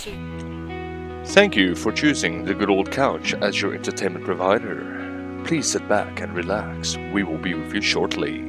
Thank you for choosing the good old couch as your entertainment provider. Please sit back and relax. We will be with you shortly.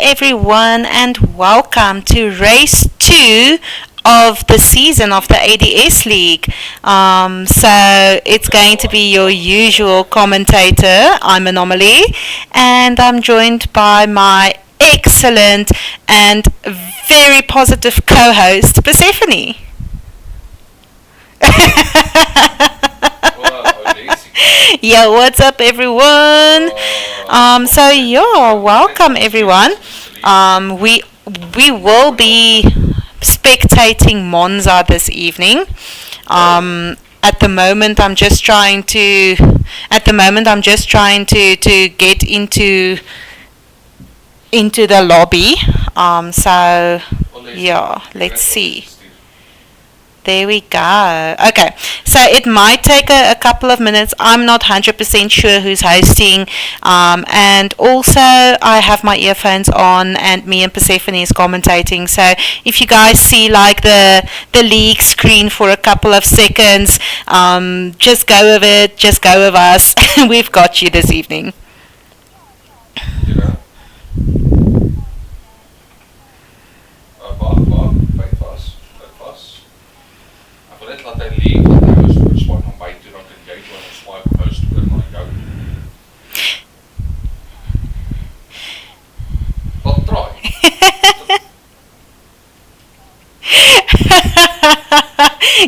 everyone, and welcome to race 2 of the season of the ADS League. So it's going to be your usual commentator. I'm Anomaly, and I'm joined by my excellent and very positive co-host, Persephone. Yeah, what's up, everyone? Welcome everyone. We will be spectating Monza this evening. At the moment, I'm just trying to. To get into the lobby. Let's see. There we go. Okay, so it might take a couple of minutes. I'm not 100% sure who's hosting. And also, I have my earphones on, and me and Persephone is commentating. So if you guys see like the league screen for a couple of seconds, just go with it. Just go with us. We've got you this evening.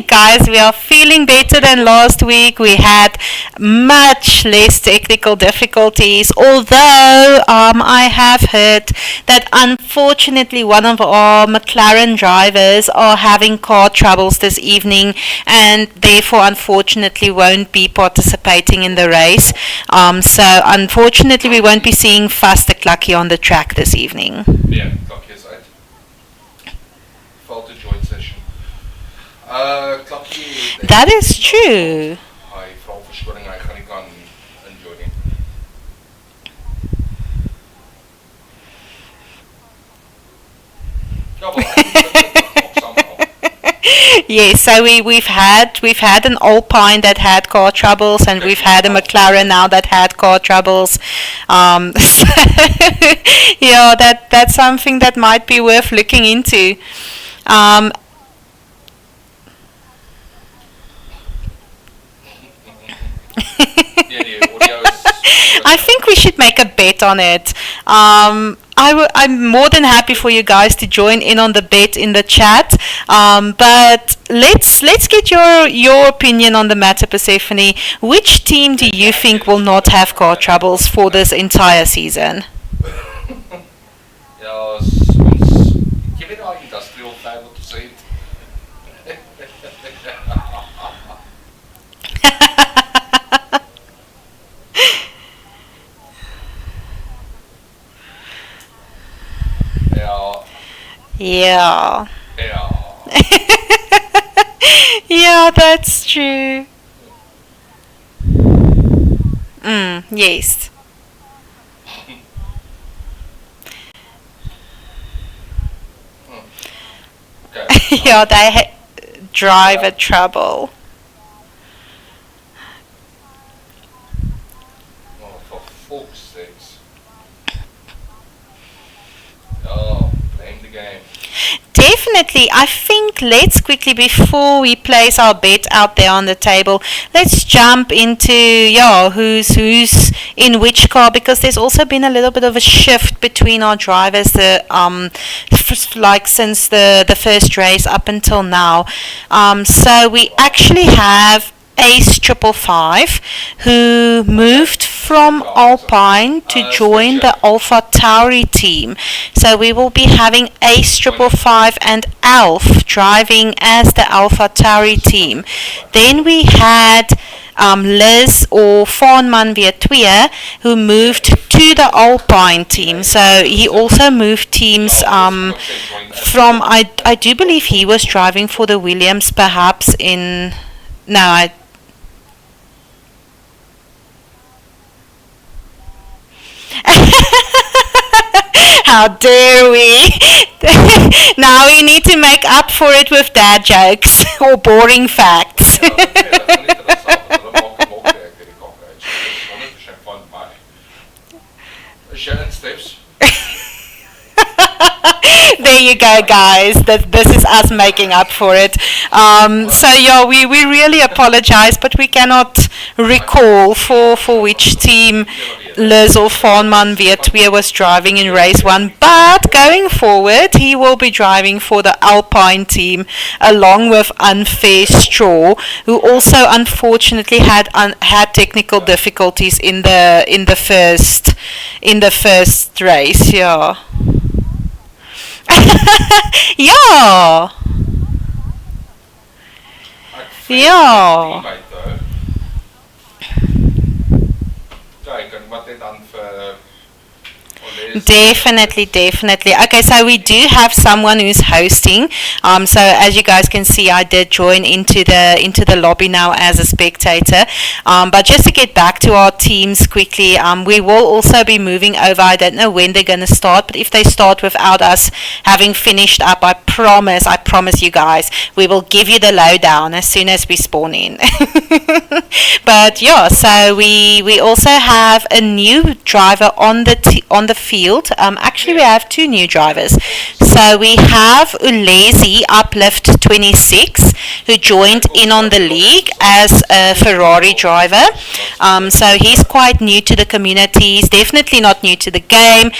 Guys, we are feeling better than last week. We had much less technical difficulties, although I have heard that unfortunately one of our McLaren drivers are having car troubles this evening and therefore unfortunately won't be participating in the race. So unfortunately we won't be seeing Faster Clucky on the track this evening. Yeah, Clucky is uit. Valt de joint session. That is true. Hy vra verskoning, hy gaan nie kan injoin nie. Yes, so we've had an Alpine that had car troubles, and we've had a McLaren now that had car troubles. So yeah, that's something that might be worth looking into. I think we should make a bet on it. I'm more than happy for you guys to join in on the bet in the chat. But let's get your opinion on the matter, Persephone. Which team do you think will not have car troubles for this entire season? Ja, ons jy weet daai industrial fan wat sê Yeah. Yeah, that's true. Yes. Yeah, they drive a trouble. Oh, for fuck's sakes. Oh, blame the game. Definitely. I think let's quickly, before we place our bet out there on the table, let's jump into who's in which car, because there's also been a little bit of a shift between our drivers like since the first race up until now. So we actually have Ace 555, who moved from Alpine to join the Alpha Tauri team. So we will be having Ace 555 and Alf driving as the Alpha Tauri team. Then we had Liz or Fawnman Vietwea, who moved to the Alpine team. So he also moved teams from, I do believe he was driving for the Williams perhaps in, no, how dare we? Now we need to make up for it with dad jokes or boring facts. There you go, guys. This is us making up for it. So yeah, we really apologize, but we cannot recall for which team Liz or Farnman Vietweer was driving in race one. But going forward, he will be driving for the Alpine team along with Unfair Straw, who also unfortunately had technical difficulties in the first race. Yeah. Ja. Ja. Kyk, en wat het dan vir Definitely, definitely. Okay, so we do have someone who's hosting. So as you guys can see, I did join into the lobby now as a spectator. But just to get back to our teams quickly, we will also be moving over. I don't know when they're going to start, but if they start without us having finished up, I promise you guys, we will give you the lowdown as soon as we spawn in. But yeah, so we also have a new driver on the field. Actually, we have two new drivers. So we have Ulezi Uplift 26, who joined in on the league as a Ferrari driver. So he's quite new to the community. He's definitely not new to the game.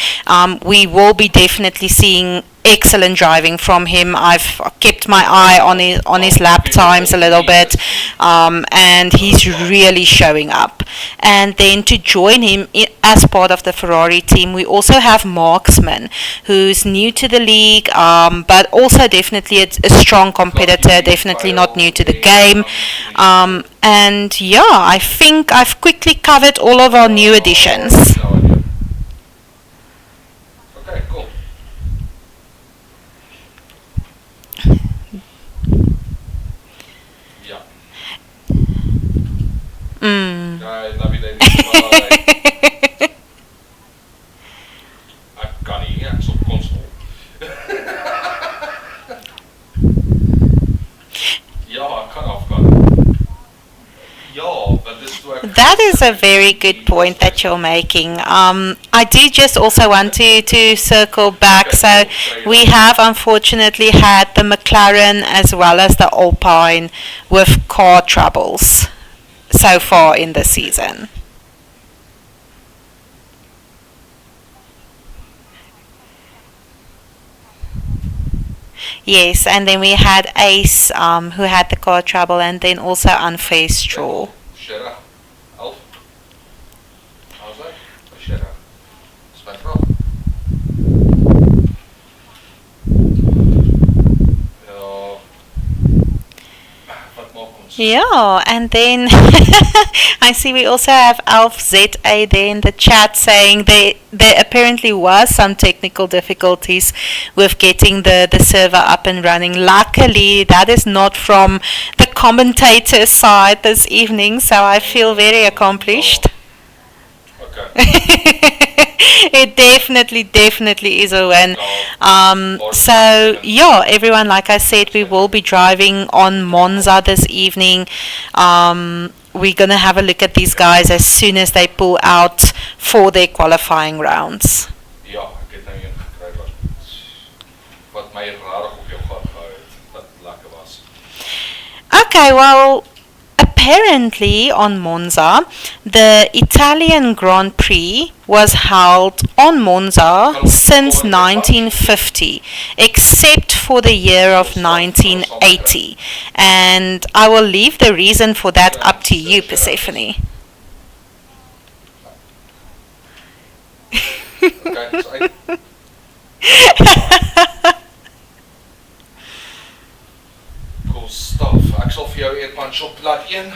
We will be definitely seeing excellent driving from him. I've kept my eye on his lap times a little bit, and he's really showing up. And then to join him as part of the Ferrari team, we also have Marksman, who's new to the league, but also definitely a strong competitor, definitely not new to the game. And yeah, I think I've quickly covered all of our new additions. Okay, cool. Ja. Nee, dat weet ik niet. Ek kan nie, ek's op konsol. Ja, ek kan afgaan. Ja, but this is where That is a very good point that you're making. I do just also want to circle back. So we have unfortunately had the McLaren as well as the Alpine with car troubles so far in the season. Yes, and then we had Ace, who had the car trouble, and then also Unfair Straw. Shera, Alf. How's that? Shera. Dis my vrou. Ja. Wat maak ons? Yeah, and then I see we also have Alf ZA there in the chat saying there apparently was some technical difficulties with getting the server up and running. Luckily, that is not from the commentator side this evening, so I feel very accomplished. Okay. It definitely is a win. So yeah, everyone, like I said, we will be driving on Monza this evening. We're gonna have a look at these guys as soon as they pull out for their qualifying rounds. Ja, ek het nou een gekry wat my rarig op jou gat gehou het, wat lekker was. Okay, well, apparently on Monza, the Italian Grand Prix was held on Monza since 1950, except for the year of 1980. And I will leave the reason for that up to you, Persephone. Okay, so cool stuff. Ek sal vir jou eetpans op laat een.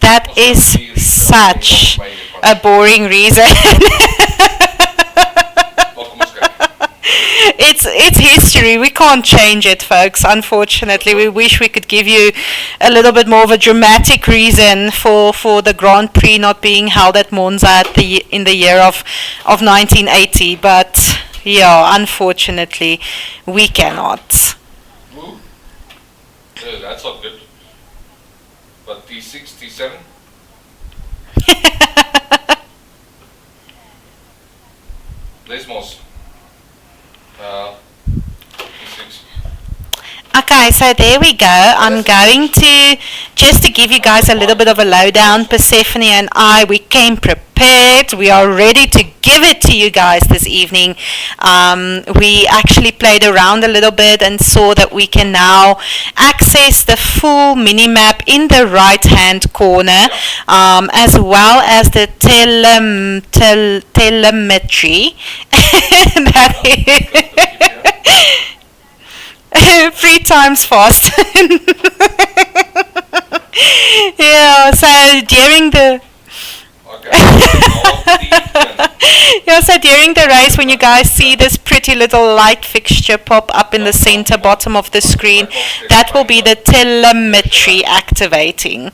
That is such a boring reason. It's history. We can't change it, folks. Unfortunately, we wish we could give you a little bit more of a dramatic reason for the Grand Prix not being held at Monza in the year of 1980. But yeah, unfortunately, we cannot. Ooh. Yeah, that's not good. But T6, T7? Desmos. Okay, so there we go. I'm going to, just to give you guys a little bit of a lowdown, Persephone and I, we came prepared. We are ready to give it to you guys this evening. We actually played around a little bit and saw that we can now access the full mini-map in the right-hand corner, as well as the telemetry. That is 3 times fast. Yeah, so during the yeah, so during the race, when you guys see this pretty little light fixture pop up in the center bottom of the screen, that will be the telemetry activating.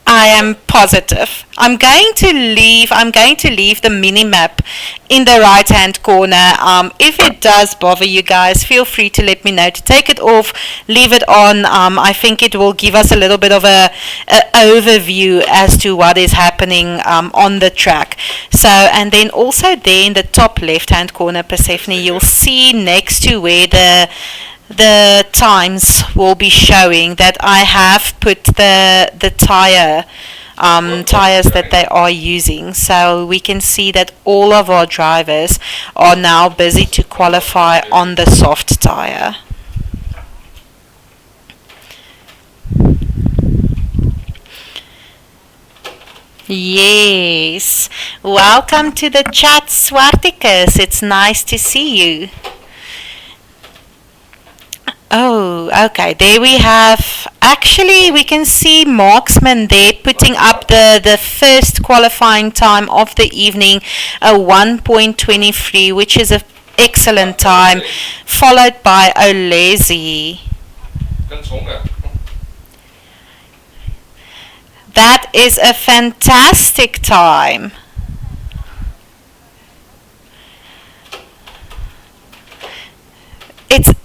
I am positive. I'm going to leave the mini-map in the right-hand corner. If it does bother you guys, feel free to let me know to take it off, leave it on. I think it will give us a little bit of a overview as to what is happening on the track. So, and then also there in the top left-hand corner, Persephone, you'll see next to where the times will be showing that I have put the tires that they are using, so we can see that all of our drivers are now busy to qualify on the soft tire. Yes, welcome to the chat, Swarticus. It's nice to see you. Oh, okay. There we have, actually, we can see Marksman there putting up the first qualifying time of the evening, a 1.23, which is an excellent time, followed by Olesi. That is a fantastic time.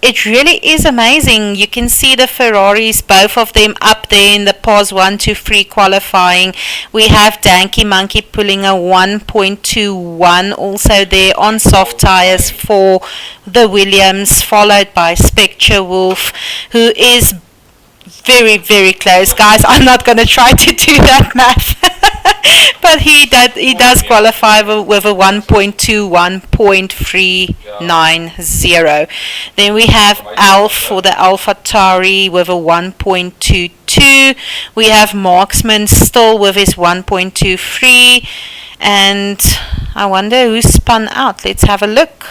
It really is amazing. You can see the Ferraris, both of them up there in the POS 1 to 3 qualifying. We have Danky Monkey pulling a 1.21 also there on soft tires for the Williams, followed by Spectre Wolf, who is very, very close. Guys, I'm not going to try to do that math. But he does qualify with a 1.21.390. Then we have Alf for the AlphaTauri with a 1.22. We have Marksman still with his 1.23. And I wonder who spun out. Let's have a look.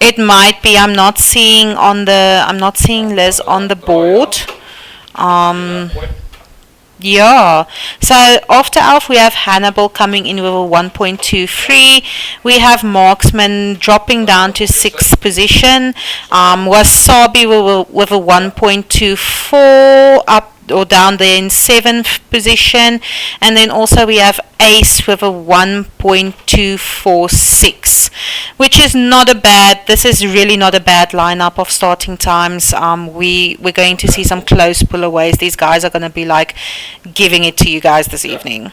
It might be. I'm not seeing Liz on the board. Yeah, so after Alf we have Hannibal coming in with a 1.23. We have Marksman dropping down to 6th position. Wasabi with a 1.24 up or down there in 7th position, and then also we have Ace with a 1.246, which is not a bad, this is really not a bad lineup of starting times. We're going to see some close pullaways. These guys are going to be like giving it to you guys this evening.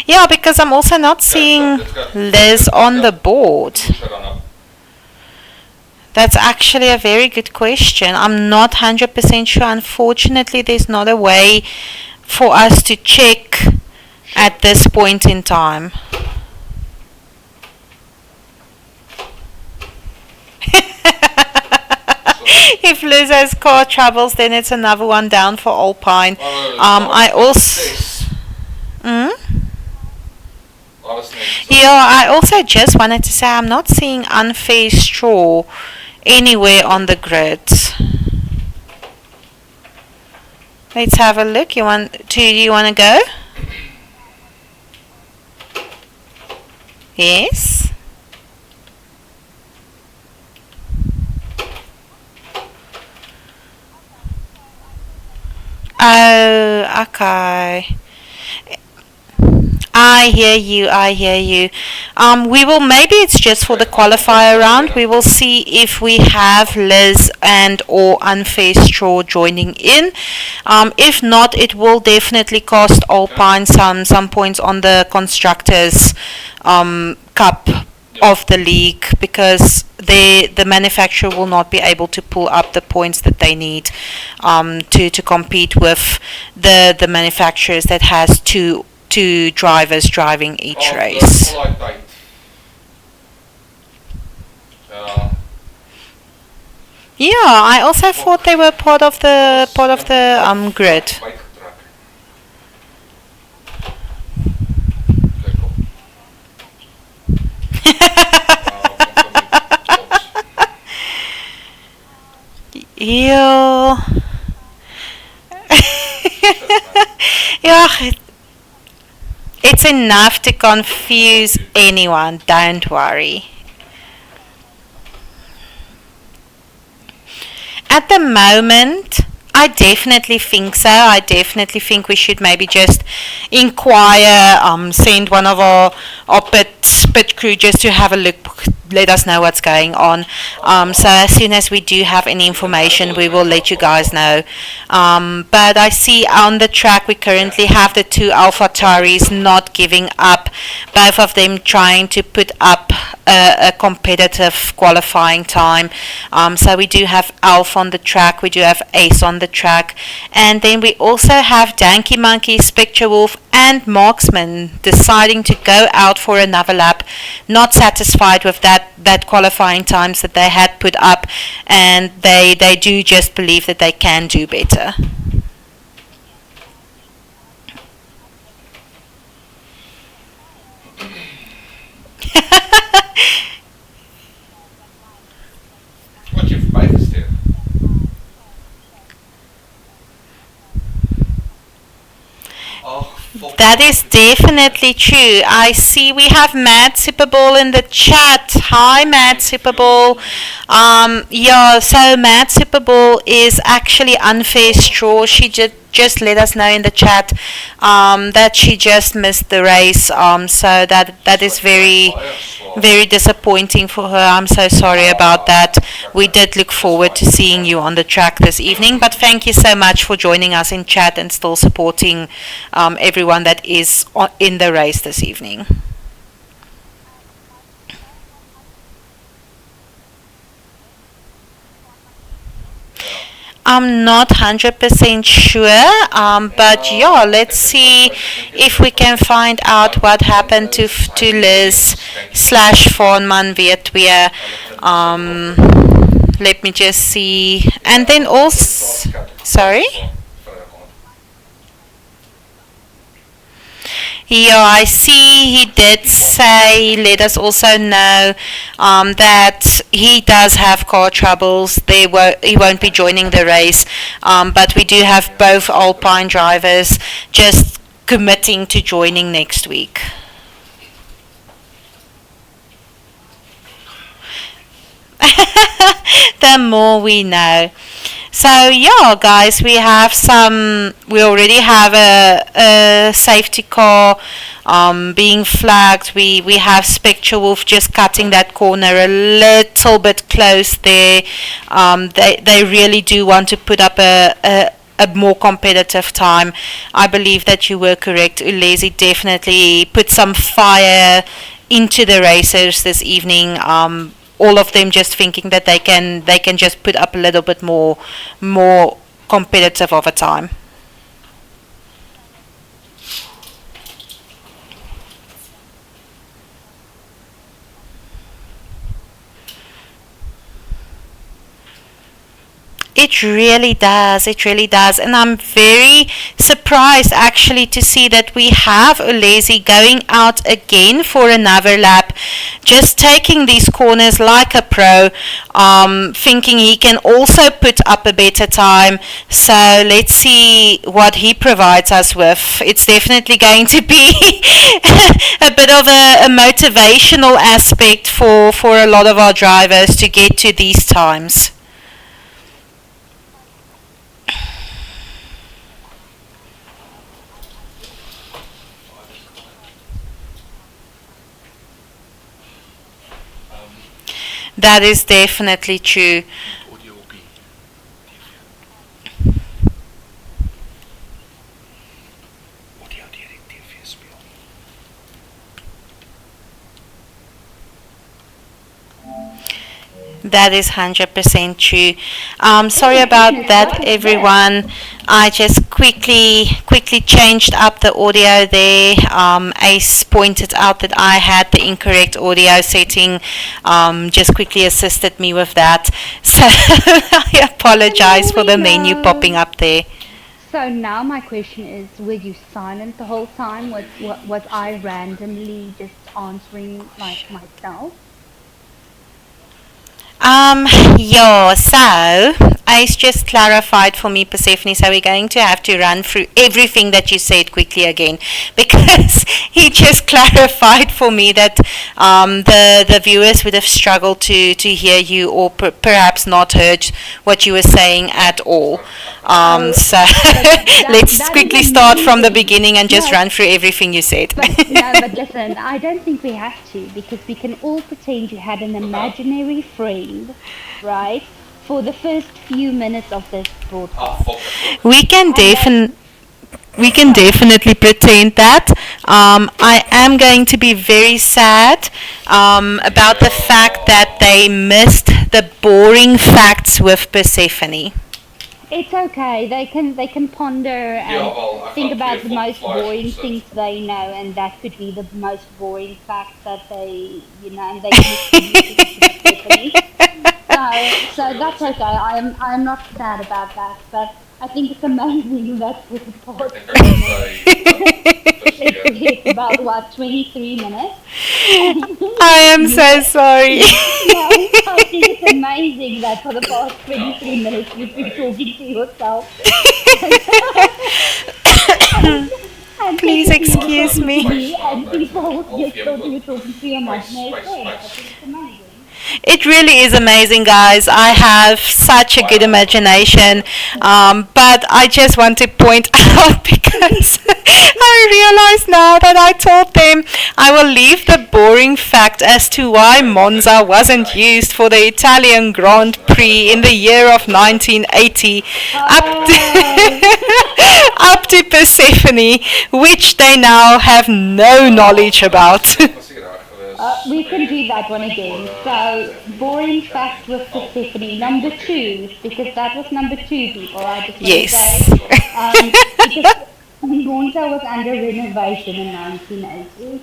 Yeah, because I'm also not seeing Liz on the board. That's actually a very good question. I'm not 100% sure. Unfortunately, there's not a way for us to check at this point in time. If Liz has car troubles, then it's another one down for Alpine. I also... Yeah, I also just wanted to say I'm not seeing unfair straw anywhere on the grid. Let's have a look. Do you want to go? Yes. Oh, okay. I hear you. I hear you. We will maybe it's just for the qualifier round. We will see if we have Liz and or Unfair Straw joining in. If not, it will definitely cost Alpine some points on the constructors cup of the league because the manufacturer will not be able to pull up the points that they need to compete with the manufacturers that has two drivers driving each race. Yeah, I also thought they were part of the grid. Yeah. Yeah, it's enough to confuse anyone, don't worry. At the moment, I definitely think so. I definitely think we should maybe just inquire, send one of our pit crew just to have a look, let us know what's going on. So as soon as we do have any information, we will let you guys know. But I see on the track we currently have the two AlphaTauris not giving up, both of them trying to put up a competitive qualifying time. So we do have Alpha on the track, we do have Ace on the track, and then we also have Danky Monkey, Spectre Wolf, and Marksman deciding to go out for another lap, not satisfied with that qualifying times that they had put up, and they do just believe that they can do better. Wat je voorbij gesteerd. That is definitely true. I see we have Mad Superball in the chat. Hi, Mad Superball. Yeah, so Mad Superball is actually Unfair Straw. She just let us know in the chat that she just missed the race. So that is very disappointing for her. I'm so sorry about that. We did look forward to seeing you on the track this evening, but thank you so much for joining us in chat and still supporting everyone that is in the race this evening. I'm not 100% sure, but yeah, let's see if we can find out what happened to Liz slash Vornman Vietweer. Let me just see. And then also, sorry? Yeah, I see he did say, let us also know that he does have car troubles. He won't be joining the race, but we do have both Alpine drivers just committing to joining next week. The more we know. So yeah, guys, we already have a safety car being flagged. We have Spectre Wolf just cutting that corner a little bit close there. They really do want to put up a more competitive time. I believe that you were correct. Ulezi definitely put some fire into the racers this evening. All of them just thinking that they can just put up a little bit more competitive over time. It really does. It really does. And I'm very surprised actually to see that we have Ulezi going out again for another lap, just taking these corners like a pro, thinking he can also put up a better time. So let's see what he provides us with. It's definitely going to be a bit of a motivational aspect for a lot of our drivers to get to these times. That is definitely true. Audio will be audio deur die TV speel. That is 100% true. Sorry about that, everyone. I just quickly changed up the audio there. Ace pointed out that I had the incorrect audio setting. Just quickly assisted me with that. So I apologize for the menu popping up there. So now my question is, were you silent the whole time? Was I randomly just answering like myself? Yeah, so Ace just clarified for me, Persephone, so we're going to have to run through everything that you said quickly again, because he just clarified for me that the viewers would have struggled to hear you, or perhaps not heard what you were saying at all. So let's quickly start from the beginning and just run through everything you said. But listen, I don't think we have to, because we can all pretend you had an imaginary friend, right, for the first few minutes of this broadcast. We can definitely pretend that. I am going to be very sad about the fact that they missed the boring facts with Persephone. It's okay. They can ponder and think about the most boring things they know, and that could be the most boring fact that they, and they can so that's okay. I'm not sad about that, but I think it's amazing that for the past it's about what 23 minutes. I am so sorry. I think it's amazing that for the past 23 minutes you've been talking to yourself. Please excuse me. And people just thought you were talking to your imaginary friend. I think it's amazing. It really is amazing, guys. I have such a good imagination, but I just want to point out, because I realize now that I told them I will leave the boring fact as to why Monza wasn't used for the Italian Grand Prix in the year of 1980 up to Persephone, which they now have no knowledge about. We can do that one again. So, boring fact with Persephone, number 2, because that was number 2, people. I just want to say, because Monza was under renovation in 1980.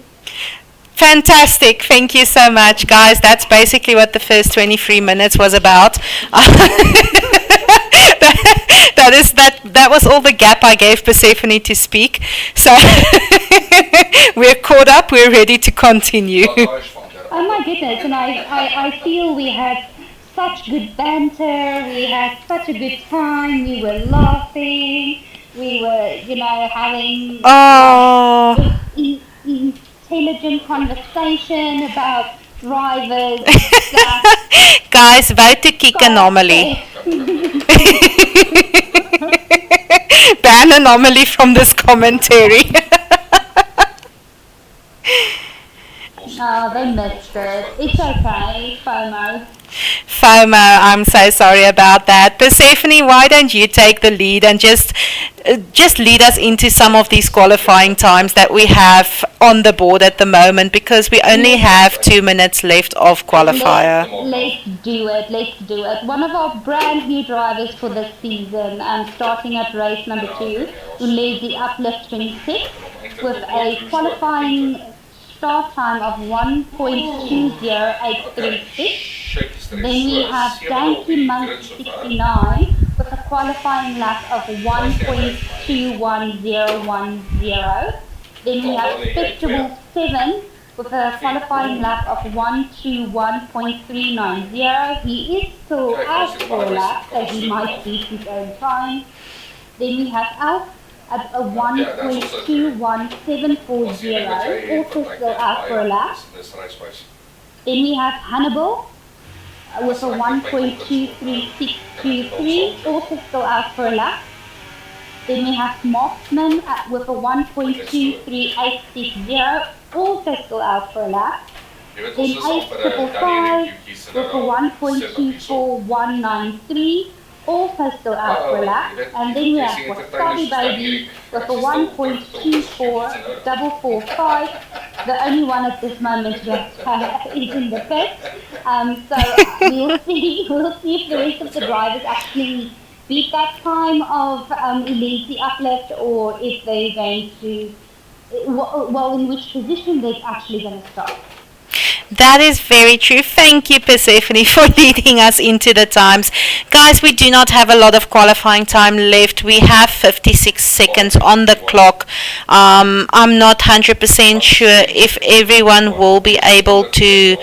Fantastic. Thank you so much, guys. That's basically what the first 23 minutes was about. That was all the gap I gave Persephone to speak. So we're caught up. We're ready to continue. Oh my goodness, and I feel we had such good banter, we had such a good time, we were laughing, we were, having intelligent conversation about drivers and stuff. Guys, vote to kick Anomaly. Ban Anomaly from this commentary. Oh, they missed it. It's okay, FOMO. FOMO, I'm so sorry about that. Persephone, why don't you take the lead and just lead us into some of these qualifying times that we have on the board at the moment, because we only have 2 minutes left of qualifier. Let's do it. One of our brand new drivers for this season, starting at race number 2, who led the Uplift 26 with a qualifying start time of 1.20836. Then we have Danky Monk 69 with a qualifying lap of 1.21010. Then we have Spectable 7 with a qualifying lap of 121.390. He is still out for a lap, so he might beat his own time. Then we have Alf at a 1.21740, also still out for a lap. Then we have Hannibal with a 1.23623, also still out for a lap. Then we have Marksman with a 1.23860, also still out for a lap. Jy weet then ons is al vir 'n Danny Netjies with a 1.24193, also still out for lap. And then we have Wasabi Baby with a 1.24445. The only one at this moment that is in the pit. So we'll see if the rest of the drivers actually beat that time of Elise Uplift, or if they're going to, well, in which position they're actually going to start. That is very true. Thank you, Persephone, for leading us into the times. Guys, we do not have a lot of qualifying time left. We have 56 seconds on the clock. I'm not 100% sure if everyone will be able to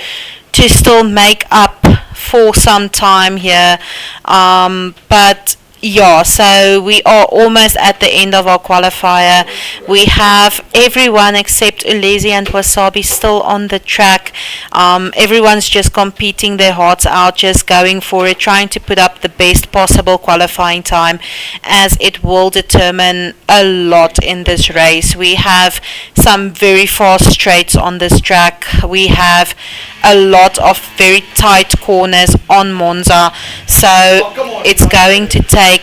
still make up for some time here. But yeah, so we are almost at the end of our qualifier. We have everyone except Ulezi and Wasabi still on the track. Everyone's just competing their hearts out, just going for it, trying to put up the best possible qualifying time, as it will determine a lot in this race. We have some very fast straights on this track. We have a lot of very tight corners on Monza, so it's going to take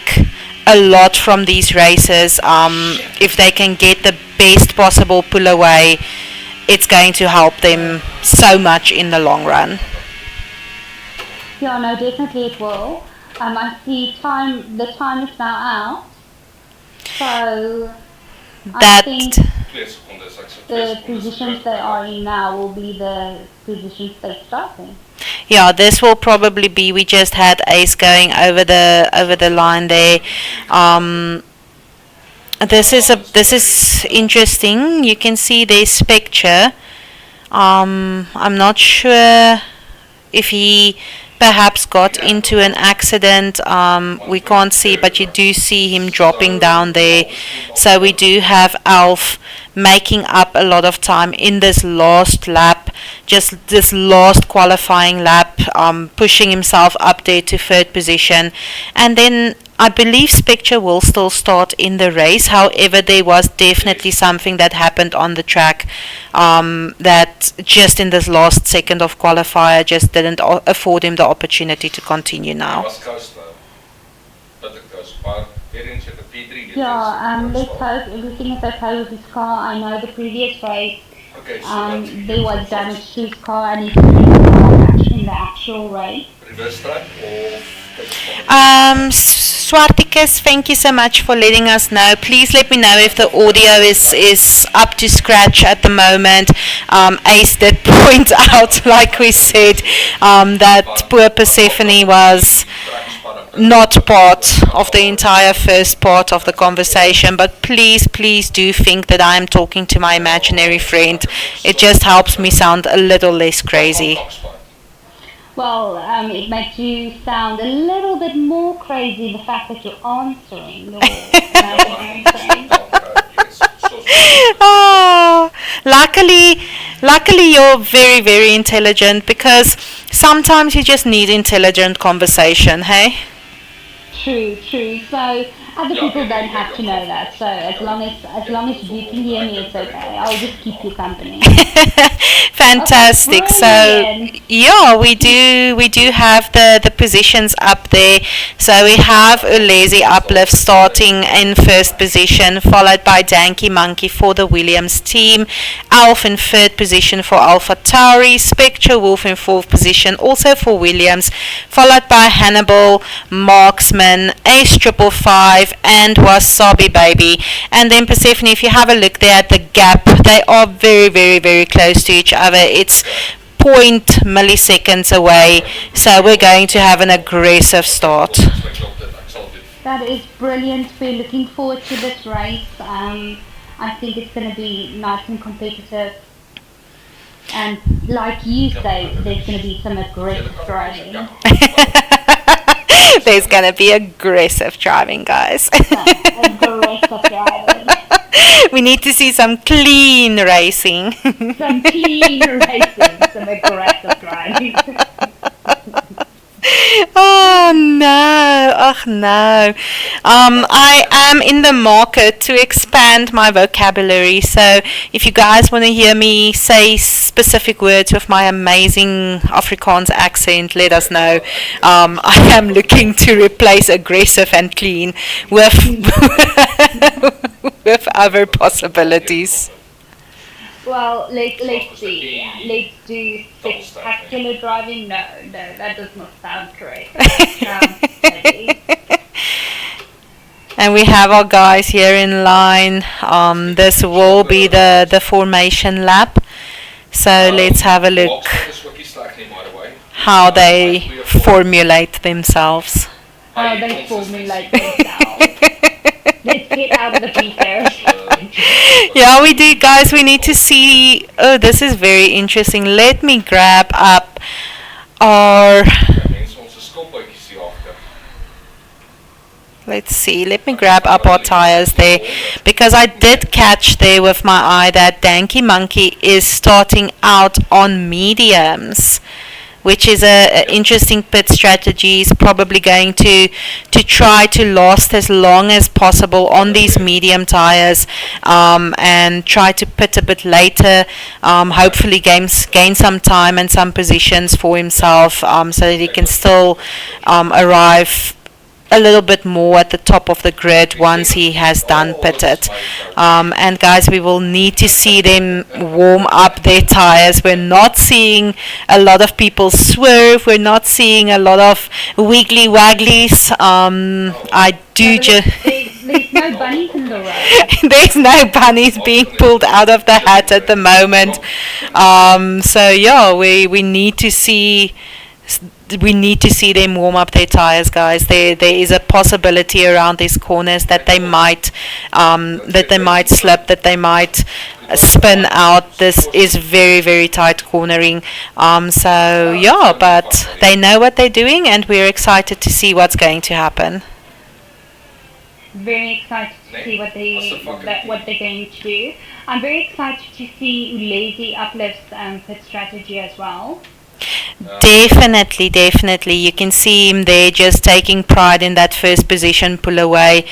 a lot from these races. If they can get the best possible pull away, it's going to help them so much in the long run. Yeah, no, definitely it will. I see the time is now out, so I think the positions they are in now will be the positions they're starting. Yeah, this will probably be. We just had Ace going over the line there. This is interesting. You can see there's picture. I'm not sure if he perhaps got into an accident. We can't see, but you do see him dropping down there. So we do have Alf making up a lot of time in this last lap, just this last qualifying lap, pushing himself up there to third position. And then I believe Spectre will still start in the race. However, there was definitely something that happened on the track that just in this last second of qualifier just didn't afford him the opportunity to continue now. Yeah, let's hope everything is okay with his car. I know the previous race there was damage to his car and he couldn't in the actual race. Swarticus, thank you so much for letting us know. Please let me know if the audio is up to scratch at the moment. Ace did point out, like we said, that poor Persephone was not part of the entire first part of the conversation, but please do think that I am talking to my imaginary friend. It just helps me sound a little less crazy. Well, it makes you sound a little bit more crazy, the fact that you're answering. Oh, luckily you're very, very intelligent, because sometimes you just need intelligent conversation, hey? True. So other people don't have to know that. So as long as you can hear me, it's okay. I'll just keep you company. Fantastic. So yeah, we do have the positions up there. So we have Ulezi Uplift starting in first position, followed by Danky Monkey for the Williams team, Alf in third position for Alpha Tauri, Spectre Wolf in fourth position also for Williams, followed by Hannibal, Marksman, Ace 555 and Wasabi Baby. And then Persephone, if you have a look there at the gap, they are very, very, very close to each other. It's 0.0 milliseconds away, so we're going to have an aggressive start. That is brilliant. We're looking forward to this race. I think it's going to be nice and competitive. And like you say, there's going to be some aggressive driving. There's going to be aggressive driving, guys. Aggressive driving. We need to see some clean racing. Some clean racing, some aggressive driving. Oh no! Ugh. no. I am in the market to expand my vocabulary. So if you guys want to hear me say specific words with my amazing Afrikaans accent, let us know. I am looking to replace aggressive and clean with with other possibilities. Well, let's see. Let's do spectacular driving. No, that does not sound correct. And we have our guys here in line. This will be the formation lap. So let's have a look how they formulate themselves. How they formulate themselves. Let's get out of the beater. Yeah, we do, guys. We need to see. Oh, this is very interesting. Let me grab up our. Let's see. Let me grab up our tires there, because I did catch there with my eye that Danky Monkey is starting out on mediums, which is a interesting pit strategy. He's probably going to try to last as long as possible on these medium tires, and try to pit a bit later, hopefully gain some time and some positions for himself, so that he can still arrive a little bit more at the top of the grid once he has done pitted. And guys, we will need to see them warm up their tires. We're not seeing a lot of people swerve. We're not seeing a lot of wiggly wagglies. I do just... There's no bunnies in the road. There's no bunnies being pulled out of the hat at the moment. So yeah, we need to see... We need to see them warm up their tires, guys. There is a possibility around these corners that they might slip, that they might spin out. This is very, very tight cornering. So yeah, but they know what they're doing, and we're excited to see what's going to happen. Very excited to see what they're going to do. I'm very excited to see Ulezi Uplift's pit strategy as well. Definitely. You can see him there just taking pride in that first position pull away.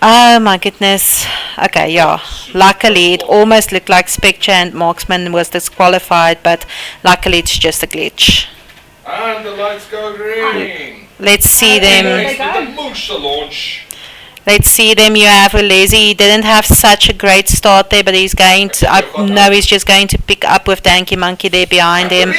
Oh my goodness. Okay, yeah. Luckily, it almost looked like Spectre and Marksman was disqualified, but luckily it's just a glitch. And the lights go green. Let's see them. Let's see them. You have Ulezi. He didn't have such a great start there, but he's going to, I know he's just going to pick up with Danky Monkey there behind him.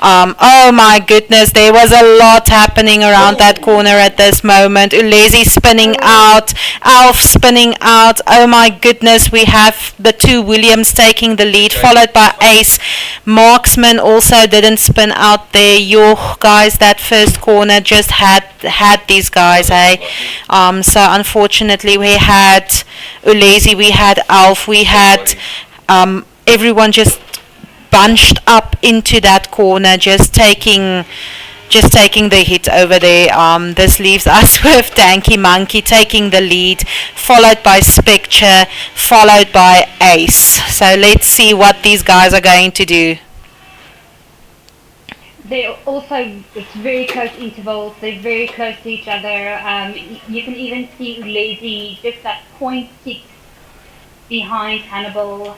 Oh my goodness, there was a lot happening around that corner at this moment. Ulezi spinning out, Alf spinning out. Oh my goodness, we have the two Williams taking the lead, followed by Ace. Marksman also didn't spin out there. Yo, guys, that first corner just had these guys, hey. So unfortunately we had Ulezi, we had Alf, we had everyone just bunched up into that corner, just taking the hit over there. This leaves us with Danky Monkey taking the lead, followed by Spectre, followed by Ace. So let's see what these guys are going to do. They also, it's very close intervals, they're very close to each other. You can even see Ulezi just at 0.6 behind Hannibal,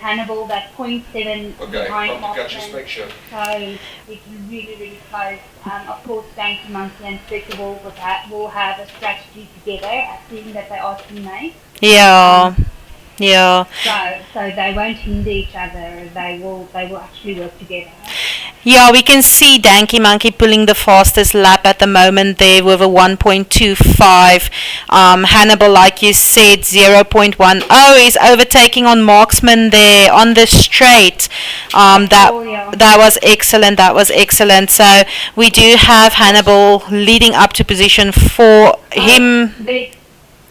that 0.7 behind Marksman. So it's really close. Of course, Danky Monkey and Spectre will have a strategy together, I think that they are teammates. Yeah. So they won't hinder each other. They will actually work together. Yeah, we can see Danky Monkey pulling the fastest lap at the moment there with a 1.25. Hannibal, like you said, 0.10 is overtaking on Marksman there on the straight. That was excellent. So we do have Hannibal leading up to position 4.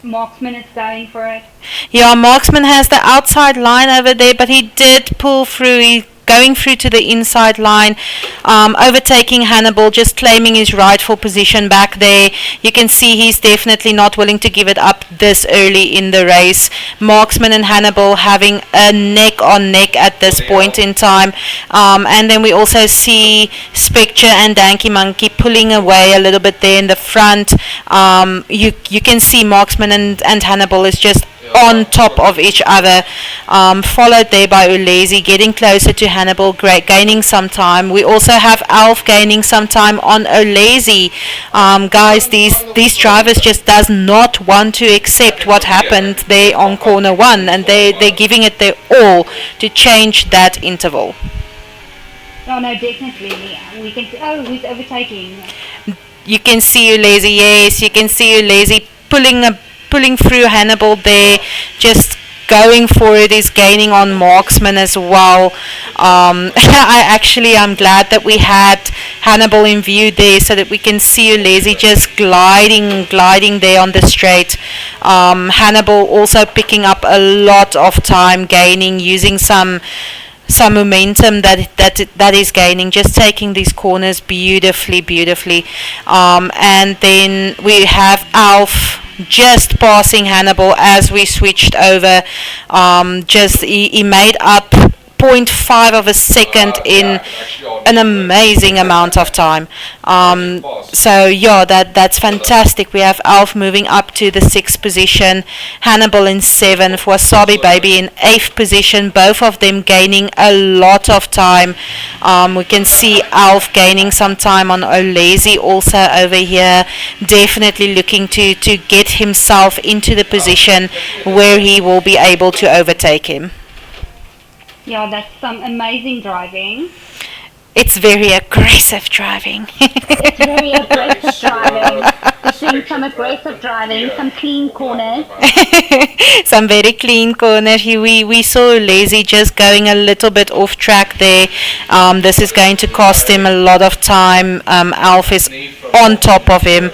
Marksman is going for it. Yeah, Marksman has the outside line over there, but he did pull through. He going through to the inside line, overtaking Hannibal, just claiming his rightful position back there. You can see he's definitely not willing to give it up this early in the race. Marksman and Hannibal having a neck on neck at this point in time. And then we also see Spectre and Danky Monkey pulling away a little bit there in the front. You can see Marksman and Hannibal is just on top of each other, followed there by Ulezi getting closer to Hannibal, gaining some time. We also have Alf gaining some time on Ulezi. Guys, these drivers just does not want to accept what happened there on corner 1, and they're giving it their all to change that interval. Oh no, definitely. We can see, who's overtaking? You can see Ulezi, yes, you can see Ulezi pulling through Hannibal there, just going for it, is gaining on Marksman as well. I'm glad that we had Hannibal in view there so that we can see Ulezi just gliding there on the straight. Hannibal also picking up a lot of time, gaining, using some momentum that is gaining, just taking these corners beautifully. And then we have Alf just passing Hannibal as we switched over. He made up 0.5 of a second in an amazing amount of time. So yeah, that's fantastic. We have Alf moving up to the 6th position, Hannibal in 7th, Wasabi Baby in 8th position, both of them gaining a lot of time. We can see Alf gaining some time on Ulezi also over here, definitely looking to get himself into the position where he will be able to overtake him. Yeah, that's some amazing driving. It's very aggressive driving. It's very aggressive driving. We're seeing some aggressive driving, some clean corners. Some very clean corners. We saw Lazy just going a little bit off track there. This is going to cost him a lot of time. Alf is on top of him,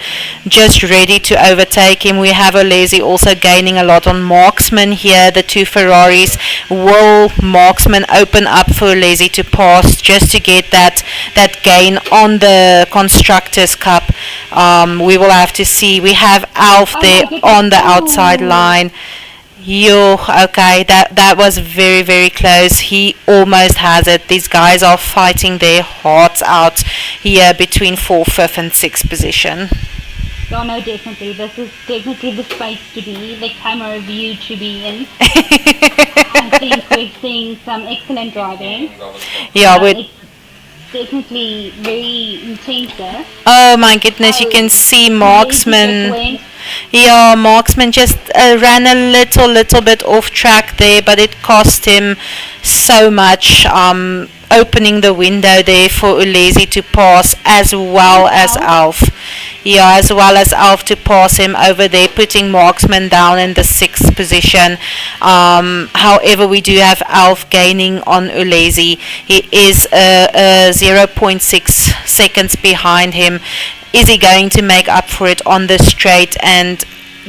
just ready to overtake him. We have Lazy also gaining a lot on Marksman here. The two Ferraris. Will Marksman open up for Lazy to pass just to get that gain on the Constructors' Cup? We will have to see. We have Alf there on the outside line. Okay, that was very, very close. He almost has it. These guys are fighting their hearts out here between 4th, 5th and 6th position. Oh no, definitely. This is definitely the space to be, the camera view to be in. I think we're seeing some excellent driving. Yeah, it's definitely very intensive. Oh my goodness, you can see Marksman. Yeah, Marksman just ran a little bit off track there, but it cost him so much. Opening the window there for Ulezi to pass, as well as Alf. Yeah, as well as Alf to pass him over there, putting Marksman down in the 6th position. However, we do have Alf gaining on Ulezi. He is 0.6 seconds behind him. Is he going to make up for it on the straight and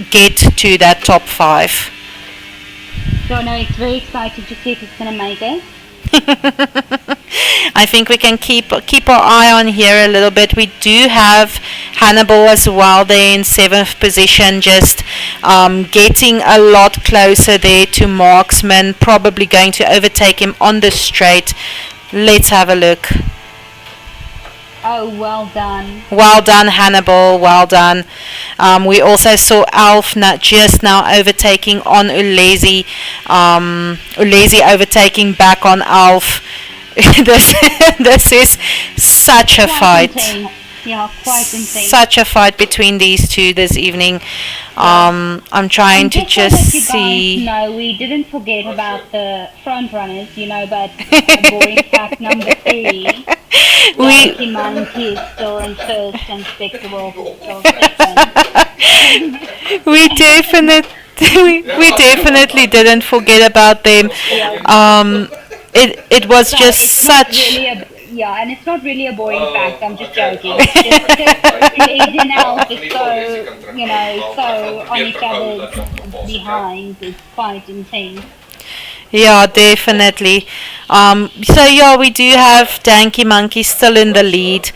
get to that top 5? Don't know, it's very exciting to see if it's going to make it. I think we can keep our eye on here a little bit. We do have Hannibal as well there in 7th position, just getting a lot closer there to Marksman, probably going to overtake him on the straight. Let's have a look. Oh, well done. Well done, Hannibal. Well done. We also saw Alf just now overtaking on Ulezi. Ulezi overtaking back on Alf. This is such a fight. Insane. Yeah, quite insane. Such a fight between these two this evening. I'm trying to just see. No, we didn't forget about the front runners, but boring fact number 3. Monkey is still in 1st and Spectre Wolf is still 2nd. we definitely didn't forget about them. It was just such. Yeah, and it's not really a boring fact, I'm just joking. It's Alf is so on each other's behind, it's quite intense. Yeah, definitely. So yeah, we do have Danky Monkey still in the lead,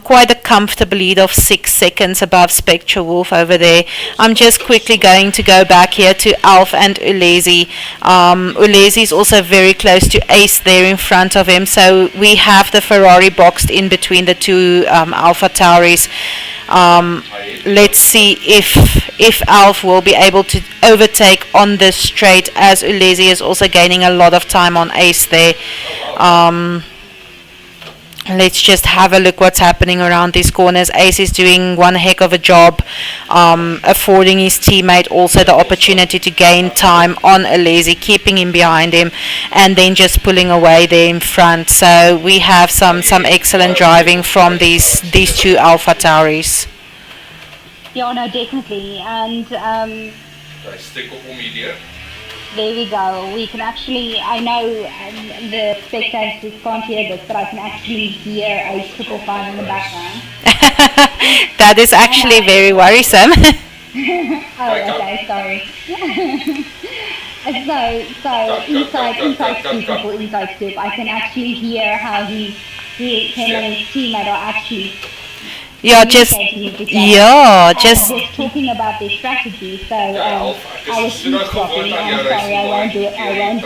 quite a comfortable lead of 6 seconds above Spectre Wolf over there. I'm just quickly going to go back here to Alf and Ulezi. Ulezi is also very close to Ace there in front of him, so we have the Ferrari boxed in between the two Alpha Tauris. Let's see if Alf will be able to overtake on this straight, as Ulezi is also gaining a lot of time on Ace there. Let's just have a look what's happening around these corners. Ace is doing one heck of a job, affording his teammate also the opportunity to gain time on Ulezi, keeping him behind him, and then just pulling away there in front. So we have some excellent driving from these two Alpha Tauris. Yeah, no, definitely. And there we go. We can actually, I know the spectators can't hear this, but I can actually hear a 555 in the background. That is actually very worrisome. Oh, okay, sorry. So inside scoop, I can actually hear how him and his teammate are actually just talking about their strategy. So I was eavesdropping. I'm sorry, I won't do it again.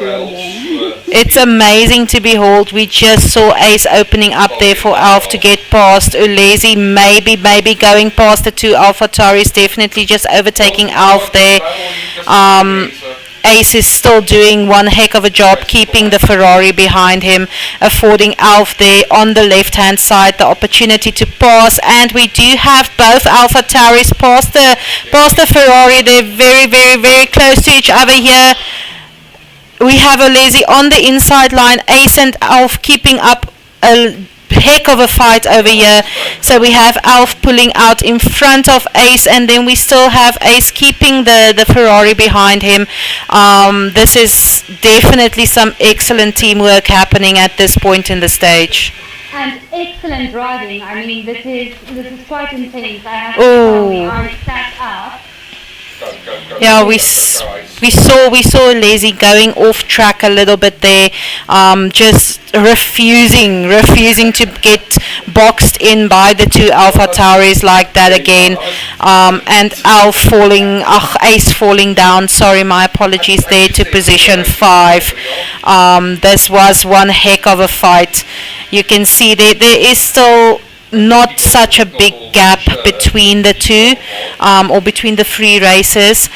It's amazing to behold. We just saw Ace opening up there for Alf to get past Ulezi, maybe going past the two Alpha Tauris, definitely just overtaking Alf there. Ace is still doing one heck of a job keeping the Ferrari behind him, affording Alf there on the left-hand side the opportunity to pass, and we do have both Alpha Tauris past the Ferrari. They're very close to each other here. We have Ulezi on the inside line, Ace and Alf keeping up a heck of a fight over here. So we have Alf pulling out in front of Ace, and then we still have Ace keeping the Ferrari behind him. This is definitely some excellent teamwork happening at this point in the stage. And excellent driving. I mean, this is quite intense. I have to tell you, I sat up. Yeah, we saw Ulezi going off track a little bit there, just refusing to get boxed in by the two Alpha Tauris like that again, and Ace falling down. Sorry, my apologies there to position 5. This was one heck of a fight. You can see there is still not such a big gap between the two, or between the 3 races.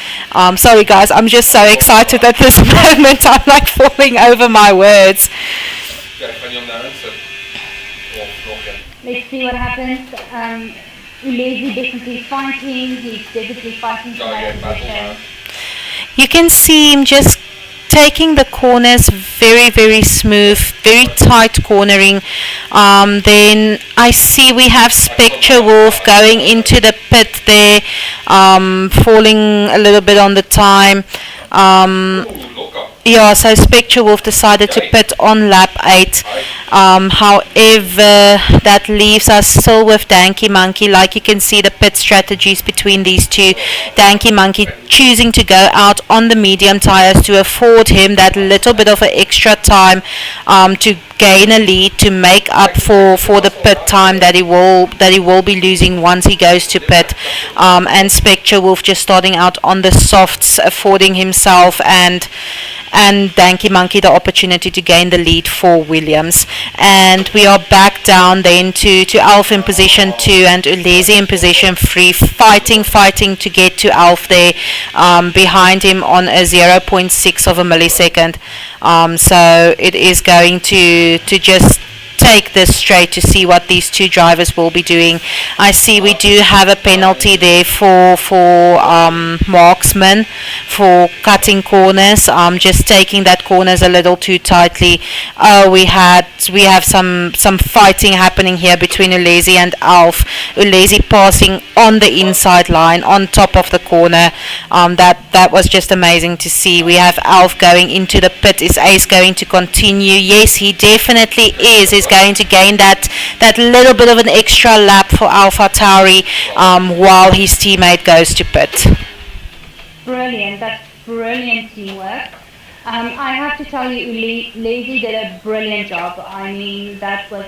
Sorry guys, I'm just so excited at this moment. I'm like falling over my words. Let's see what happens. Ulezi definitely fighting. He's definitely fighting for that position. You can see him just taking the corners very smooth, very tight cornering. Then I see we have Spectre Wolf going into the pit there, falling a little bit on the time. Yeah, so Spectre Wolf decided to pit on lap 8. However, that leaves us still with Danky Monkey. Like you can see the pit strategies between these two. Danky Monkey choosing to go out on the medium tires to afford him that little bit of an extra time to gain a lead, to make up for the pit time that he will be losing once he goes to pit. And Spectre Wolf just starting out on the softs, affording himself and Danky Monkey the opportunity to gain the lead for Williams. And we are back down then to Alf in position 2 and Ulezi in position 3, fighting to get to Alf there, behind him on a 0.6 of a millisecond. So it is going to just take this straight to see what these two drivers will be doing. I see we do have a penalty there for marksman for cutting corners, just taking that corners a little too tightly. We have some fighting happening here between Ulezi and Alf. Ulezi passing on the inside line on top of the corner. That was just amazing to see. We have Alf going into the pit. Is Ace going to continue? Yes, he definitely is. He's going to gain that little bit of an extra lap for Alpha Tauri while his teammate goes to pit. Brilliant. That's brilliant teamwork. I have to tell you, Lazy did a brilliant job. I mean, that was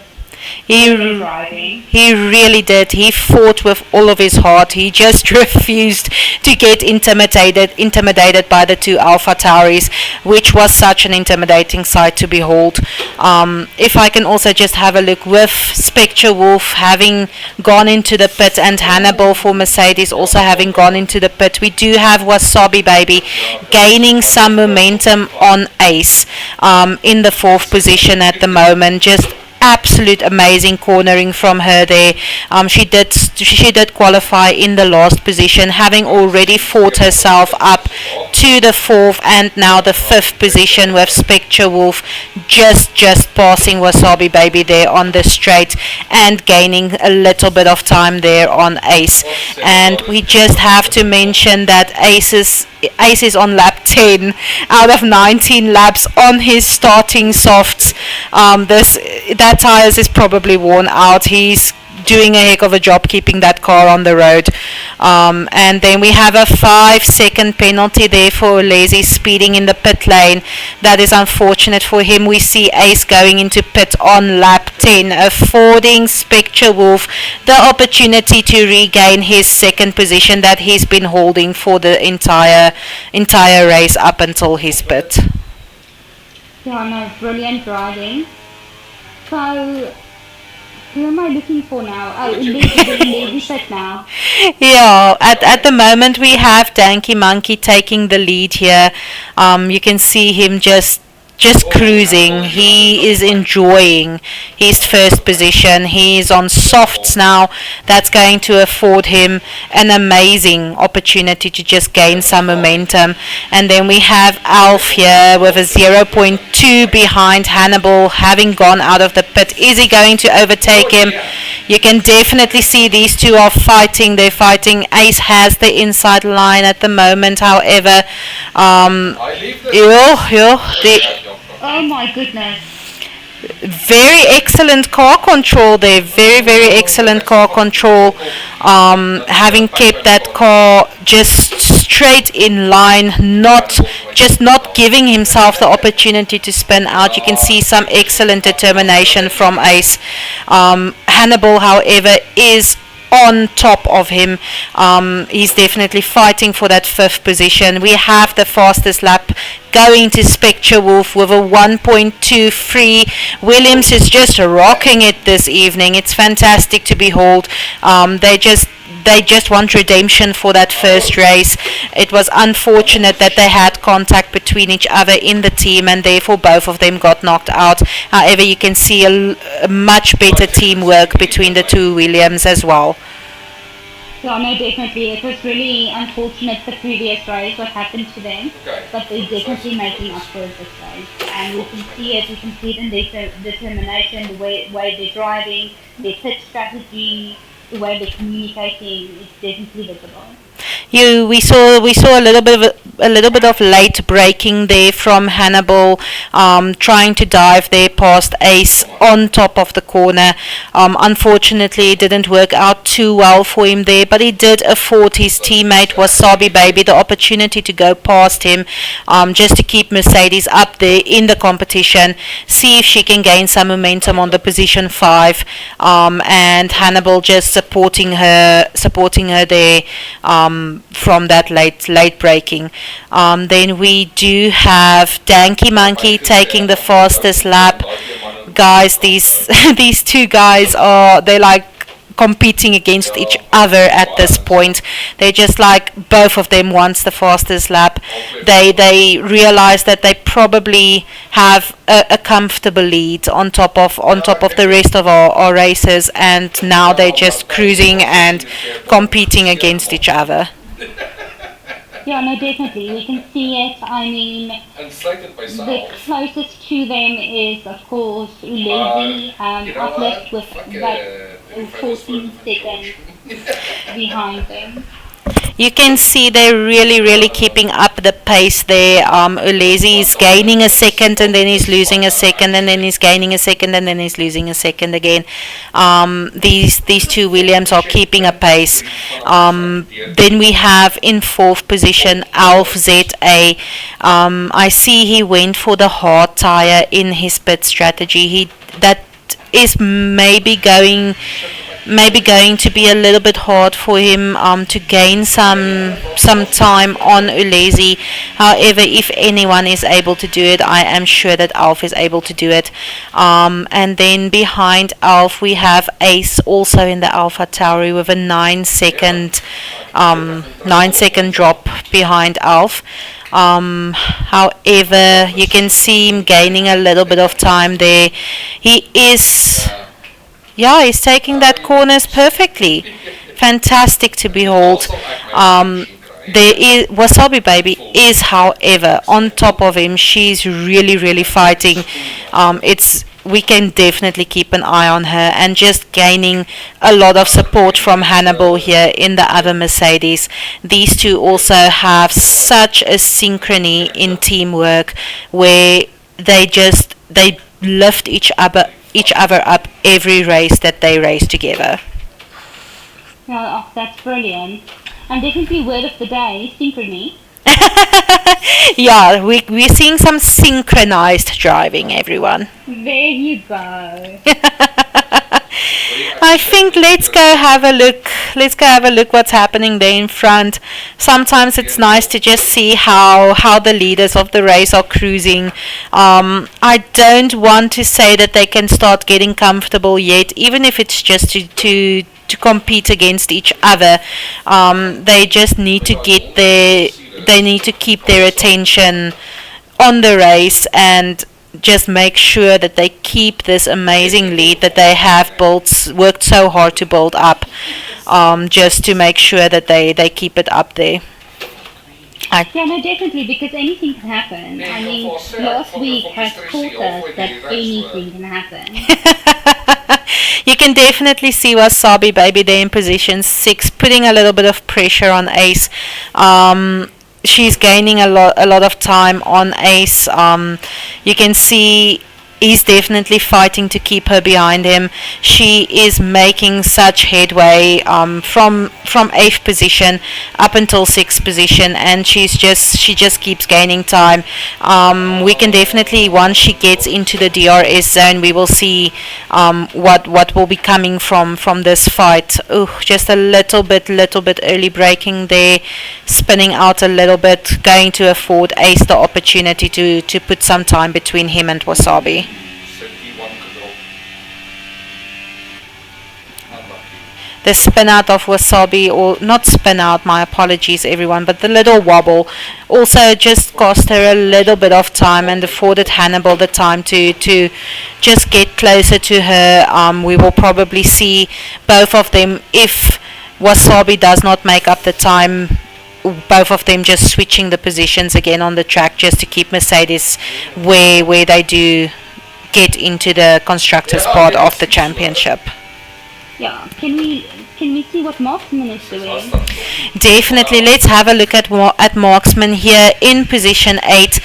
He driving. he really did. He fought with all of his heart. He just refused to get intimidated by the two Alpha Tauris, which was such an intimidating sight to behold. If I can also just have a look with Spectre Wolf having gone into the pit and Hannibal for Mercedes also having gone into the pit, we do have Wasabi Baby gaining some momentum on Ace in the fourth position at the moment. Just absolute amazing cornering from her there. She did qualify in the last position, having already fought herself up to the fourth and now the fifth position with Spectre Wolf just passing Wasabi Baby there on the straight and gaining a little bit of time there on Ace. And we just have to mention that Ace is on lap 10 out of 19 laps on his starting softs. That tires is probably worn out. He's doing a heck of a job keeping that car on the road. And then we have a 5-second penalty there for Lazy speeding in the pit lane. That is unfortunate for him. We see Ace going into pit on lap 10, affording Spectre Wolf the opportunity to regain his second position that he's been holding for the entire race up until his pit. Yeah, no, brilliant driving. So, who am I looking for now? Oh, Lazy pit now. Yeah, at the moment we have Danky Monkey taking the lead here. You can see him just cruising. He is enjoying his first position. He is on softs now. That's going to afford him an amazing opportunity to just gain some momentum. And then we have Alf here with a 0.2 behind Hannibal, having gone out of the pit. Is he going to overtake him? You can definitely see these two are fighting. They're fighting. Ace has the inside line at the moment, however. Oh my goodness. Very excellent car control there. Very excellent car control. Having kept that car just straight in line, not giving himself the opportunity to spin out. You can see some excellent determination from Ace. Hannibal, however, is on top of him. He's definitely fighting for that fifth position. We have the fastest lap going to Spectre Wolf with a 1.2 free. Williams is just rocking it this evening. It's fantastic to behold. They just want redemption for that first race. It was unfortunate that they had contact between each other in the team and therefore both of them got knocked out. However, you can see a much better teamwork between the two Williams as well. Yeah, no, definitely. It was really unfortunate the previous race, what happened to them, but they're definitely making up for it this race. And we can see it in their determination, the way they're driving, their pit strategy, the way they're communicating. It's definitely visible. We saw a little bit of late braking there from Hannibal, trying to dive there past Ace on top of the corner. Unfortunately, it didn't work out too well for him there, but he did afford his teammate Wasabi Baby the opportunity to go past him, just to keep Mercedes up there in the competition, see if she can gain some momentum on the position 5, and Hannibal just supporting her there. From that late braking. Then we do have Danky Monkey taking the fastest lap. Guys, these two guys they're like competing against each other at this point. They just like both of them wants the fastest lap. They realize that they probably have a comfortable lead on top of the rest of our racers, and now they're just cruising and competing against each other. Yeah, no, definitely. We can see it. I mean, the closest to them is, of course, Lazy, uplift with that 14 seconds behind them. You can see they're really keeping up the pace there. Ulezi is gaining a second and then he's losing a second and then he's gaining a second and then he's losing a second again. These two Williams are keeping a pace. Then we have in fourth position Alf ZA. I see he went for the hard tire in his pit strategy. That is maybe going to be a little bit hard for him to gain some time on Ulezi. However, if anyone is able to do it, I am sure that Alf is able to do it. And then behind Alf we have Ace also in the Alpha Tauri with a 9-second drop behind Alf. However, you can see him gaining a little bit of time there. He's taking that corners perfectly. Fantastic to behold. Wasabi Baby is, however, on top of him. She's really fighting. We can definitely keep an eye on her and just gaining a lot of support from Hannibal here in the other Mercedes. These two also have such a synchrony in teamwork where they lift each other up every race that they race together. Oh, that's brilliant. And definitely word of the day, synchrony. Yeah, we're seeing some synchronized driving, everyone. There you go. I think let's go have a look what's happening there in front. Sometimes it's nice to just see how the leaders of the race are cruising. I don't want to say that they can start getting comfortable yet, even if it's just to compete against each other. They just need to keep their attention on the race and just make sure that they keep this amazing lead that they have worked so hard to build up, just to make sure that they keep it up there. Yeah, no, definitely, because anything can happen. I mean, last week has taught us that anything can happen. You can definitely see Wasabi Baby there in position 6, putting a little bit of pressure on Ace. She's gaining a lot of time on Ace. You can see he's definitely fighting to keep her behind him. She is making such headway from 8th position up until 6th position, and she just keeps gaining time. We can definitely, once she gets into the DRS zone, we will see what will be coming from this fight. Just a little bit early braking there, spinning out a little bit, going to afford Ace the opportunity to put some time between him and Wasabi. The spin out of Wasabi, or not spin out, my apologies everyone, but the little wobble also just cost her a little bit of time and afforded Hannibal the time to just get closer to her. We will probably see both of them, if Wasabi does not make up the time, both of them just switching the positions again on the track just to keep Mercedes where they do get into the constructors part of the championship. Yeah, can we see what Marksman is doing? Definitely, let's have a look at Marksman here in position 8.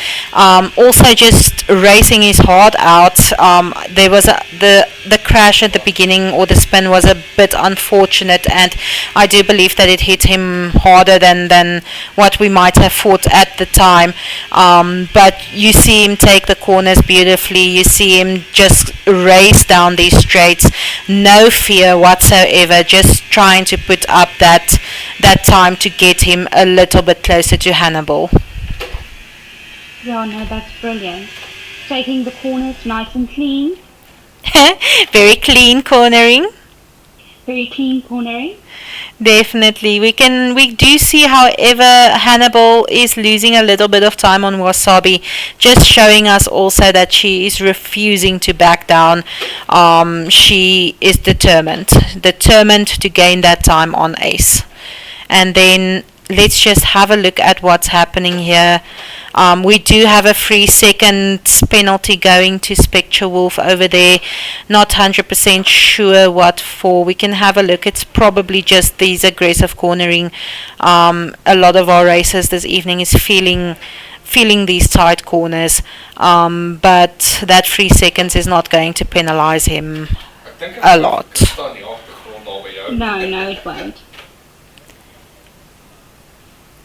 Also just racing his heart out. There was the crash at the beginning, or the spin was a bit unfortunate, and I do believe that it hit him harder than what we might have thought at the time. But you see him take the corners beautifully. You see him just race down these straights, no fear whatsoever, just trying to put up that time to get him a little bit closer to Hannibal. Yeah, no, that's brilliant. Taking the corners nice and clean. Very clean cornering. Very clean cornering. Definitely. We do see, however, Hannibal is losing a little bit of time on Wasabi, just showing us also that she is refusing to back down. She is determined to gain that time on Ace. And then let's just have a look at what's happening here. We do have a 3-second penalty going to Spectre Wolf over there. Not 100% sure what for. We can have a look. It's probably just these aggressive cornering. A lot of our racers this evening is feeling these tight corners, but that 3 seconds is not going to penalize him a lot. No, it won't.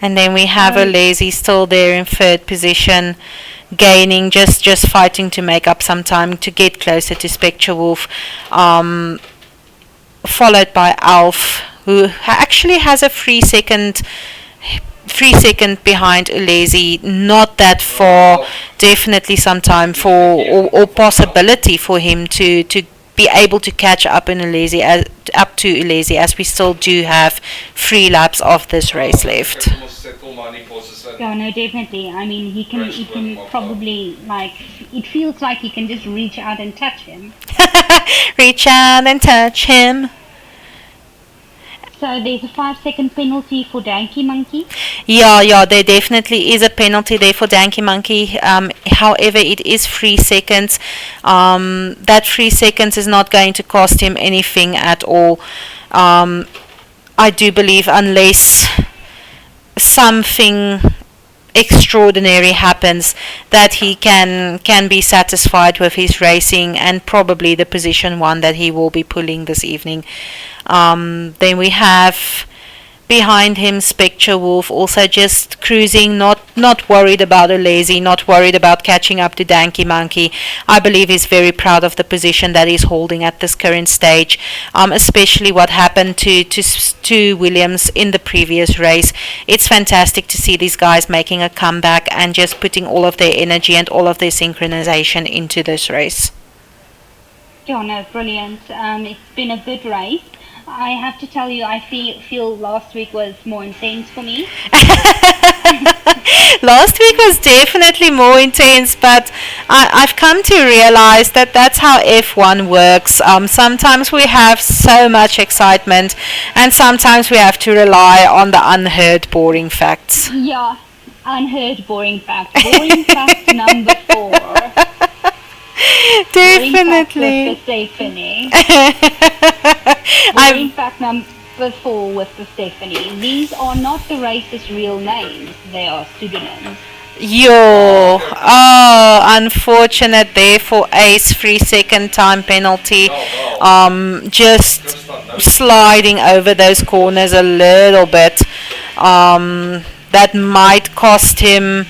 And then we have Lazy still there in third position, gaining, just fighting to make up some time to get closer to Spectre Wolf, followed by Alf, who actually has a 3 second behind Lazy. Not that far, definitely some time for or possibility for him to be able to catch up to Lazy, as we still do have 3 laps of this race left. Yeah, no, definitely. I mean, he can probably, like, it feels like he can just reach out and touch him. Reach out and touch him. So there's a 5-second penalty for Danky Monkey? Yeah, there definitely is a penalty there for Danky Monkey. However, it is 3 seconds. That 3 seconds is not going to cost him anything at all. I do believe, unless something extraordinary happens, that he can be satisfied with his racing and probably the position 1 that he will be pulling this evening. Then we have behind him Spectre Wolf, also just cruising, not worried about a Lazy, not worried about catching up to Danky Monkey. I believe he's very proud of the position that he's holding at this current stage, especially what happened to Williams in the previous race. It's fantastic to see these guys making a comeback and just putting all of their energy and all of their synchronization into this race. Yeah, no, brilliant. It's been a good race. I have to tell you, I feel last week was more intense for me. Last week was definitely more intense, but I've come to realize that that's how F1 works. Sometimes we have so much excitement, and sometimes we have to rely on the unheard boring facts. Yeah, unheard boring facts. Boring fact number 4. Definitely. With Stephanie. Boring fact number 4 with Stephanie. These are not the race's real names. They are pseudonyms. Unfortunate there for Ace. 3-second time penalty. Just sliding over those corners a little bit. That might cost him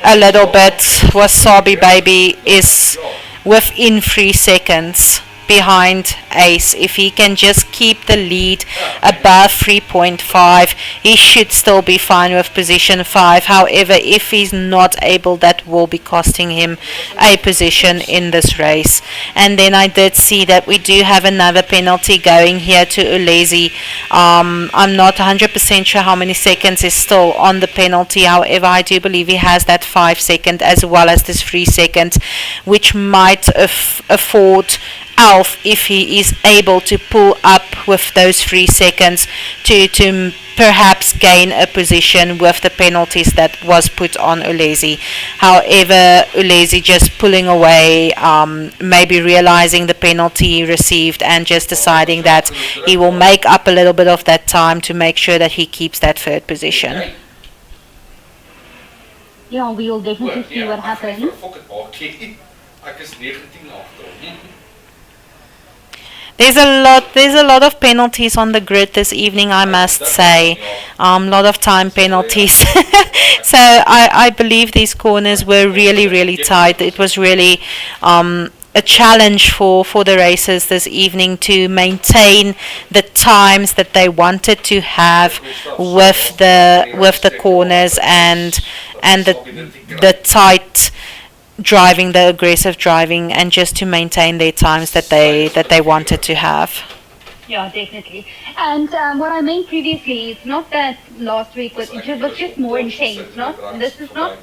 a little bit. Wasabi Baby is within 3 seconds behind Ace. If he can just keep the lead above 3.5, he should still be fine with position 5. However, if he's not able, that will be costing him a position in this race. And then I did see that we do have another penalty going here to Ulezi. I'm not 100% sure how many seconds is still on the penalty. However, I do believe he has that 5 second as well as this 3 seconds, which might afford Alf, if he is able to pull up with those 3 seconds, to perhaps gain a position with the penalties that was put on Ulezi. However, Ulezi just pulling away, maybe realizing the penalty he received and just deciding that he will make up a little bit of that time to make sure that he keeps that 3rd position. Yeah, we will definitely see what happens. There's a lot of penalties on the grid this evening, I must say. A lot of time penalties. So I believe these corners were really, really tight. It was really a challenge for the racers this evening to maintain the times that they wanted to have with the corners and the tight driving, the aggressive driving, and just to maintain their times that they wanted to have. Yeah, definitely. And what I meant previously is not that last week was just more intense. This is not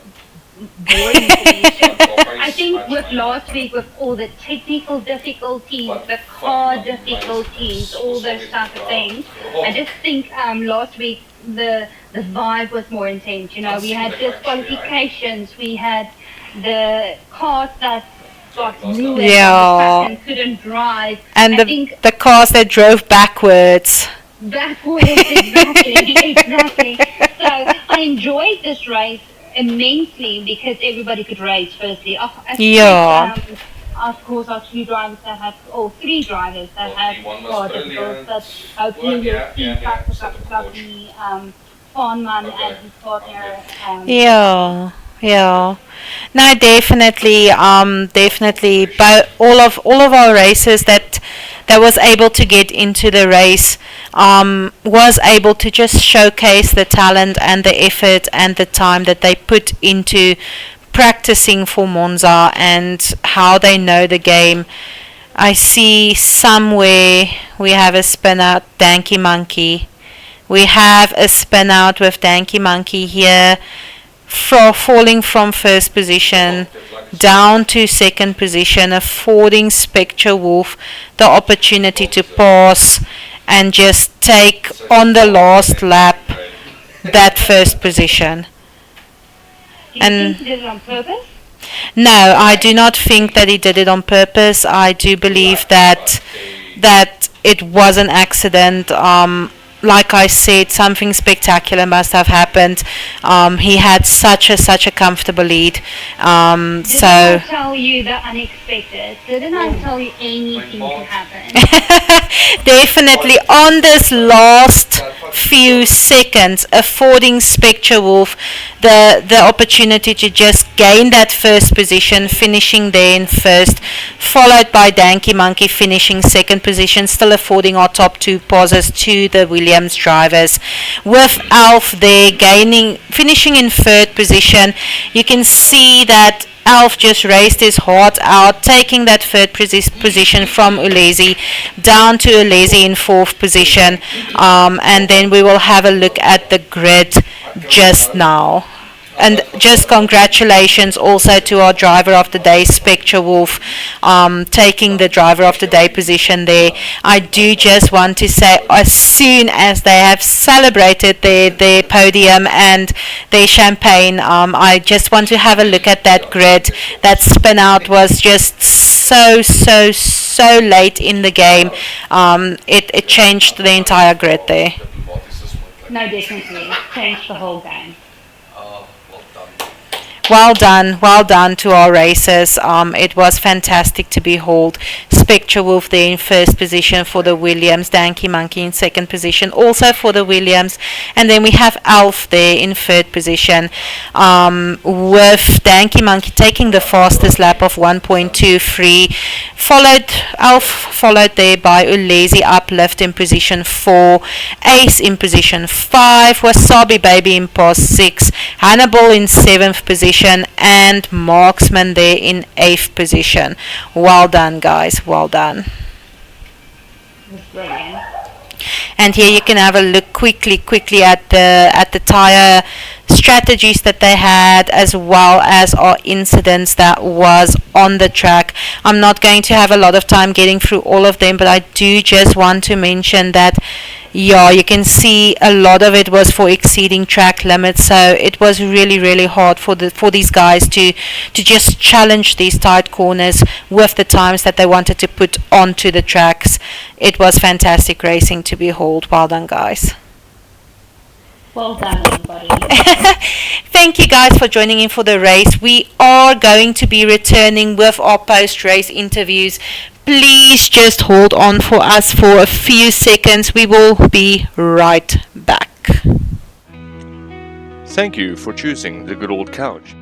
boring for me. It's just, I think with last week, with all the technical difficulties, the car difficulties, all those type of things, I just think last week the vibe was more intense. You know, we had disqualifications, we had the cars that got ruined and couldn't drive. And the cars that drove backwards. Backwards, exactly. So I enjoyed this race immensely because everybody could race. Firstly, of course, our two drivers that have, or three drivers that have car difficulties. But hopefully we'll see practice up the Farnman and his partner. Yeah. No, definitely. But all of our races that was able to get into the race was able to just showcase the talent and the effort and the time that they put into practicing for Monza and how they know the game. I see somewhere we have a spin out Danky Monkey. We have a spin out with Danky Monkey here. Falling from first position down to second position, affording Spectre Wolf the opportunity to pass and just take on the last lap that first position. Do you think he did it on purpose? No, I do not think that he did it on purpose. I do believe that it was an accident. Like I said, something spectacular must have happened. He had such a comfortable lead. Didn't I tell you the unexpected? Didn't I tell you anything could happen? Definitely on this last few seconds, affording Spectre Wolf the opportunity to just gain that first position, finishing there in first, followed by Danky Monkey finishing second position, still affording our top two pauses to the Williams drivers. With Alf there finishing in third position, you can see that Alf just raced his heart out, taking that third position from Ulesi down to Ulesi in fourth position. And then we will have a look at the grid just now. And just congratulations also to our driver of the day, Spectre Wolf, taking the driver of the day position there. I do just want to say, as soon as they have celebrated their podium and their champagne, I just want to have a look at that grid. That spin out was just so late in the game. It changed the entire grid there. No, definitely. Changed the whole game. Well done to our racers. It was fantastic to behold. Spectre Wolf there in first position for the Williams, Danky Monkey in second position also for the Williams, and then we have Alf there in third position, with Danky Monkey taking the fastest lap of 1.23, followed there by Ulesi Uplift in position 4, Ace in position 5, Wasabi Baby in past 6, Hannibal in 7th position, and Marksman there in 8th position. Well done, guys. Well done. Brilliant. And here you can have a look quickly at the tire strategies that they had, as well as our incidents that was on the track. I'm not going to have a lot of time getting through all of them, but I do just want to mention that you can see a lot of it was for exceeding track limits, so it was really hard for these guys to just challenge these tight corners with the times that they wanted to put onto the tracks. It was fantastic racing to behold. Well done, guys. Well done, everybody. Thank you guys for joining in for the race. We are going to be returning with our post-race interviews. Please just hold on for us for a few seconds. We will be right back. Thank you for choosing the good old couch.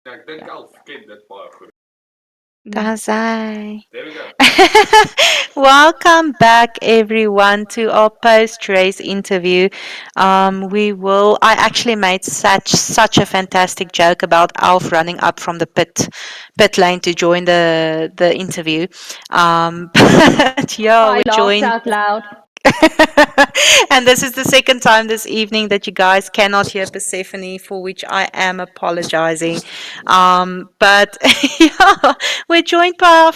Ja, ek dink Alf ken dit baie goed. Does I? There we go. Welcome back, everyone, to our post-race interview. I actually made such a fantastic joke about Alf running up from the pit lane to join the interview. But yeah, I we laughed joined. out loud. And this is the second time this evening that you guys cannot hear Persephone, for which I am apologizing. But yeah, we're joined by our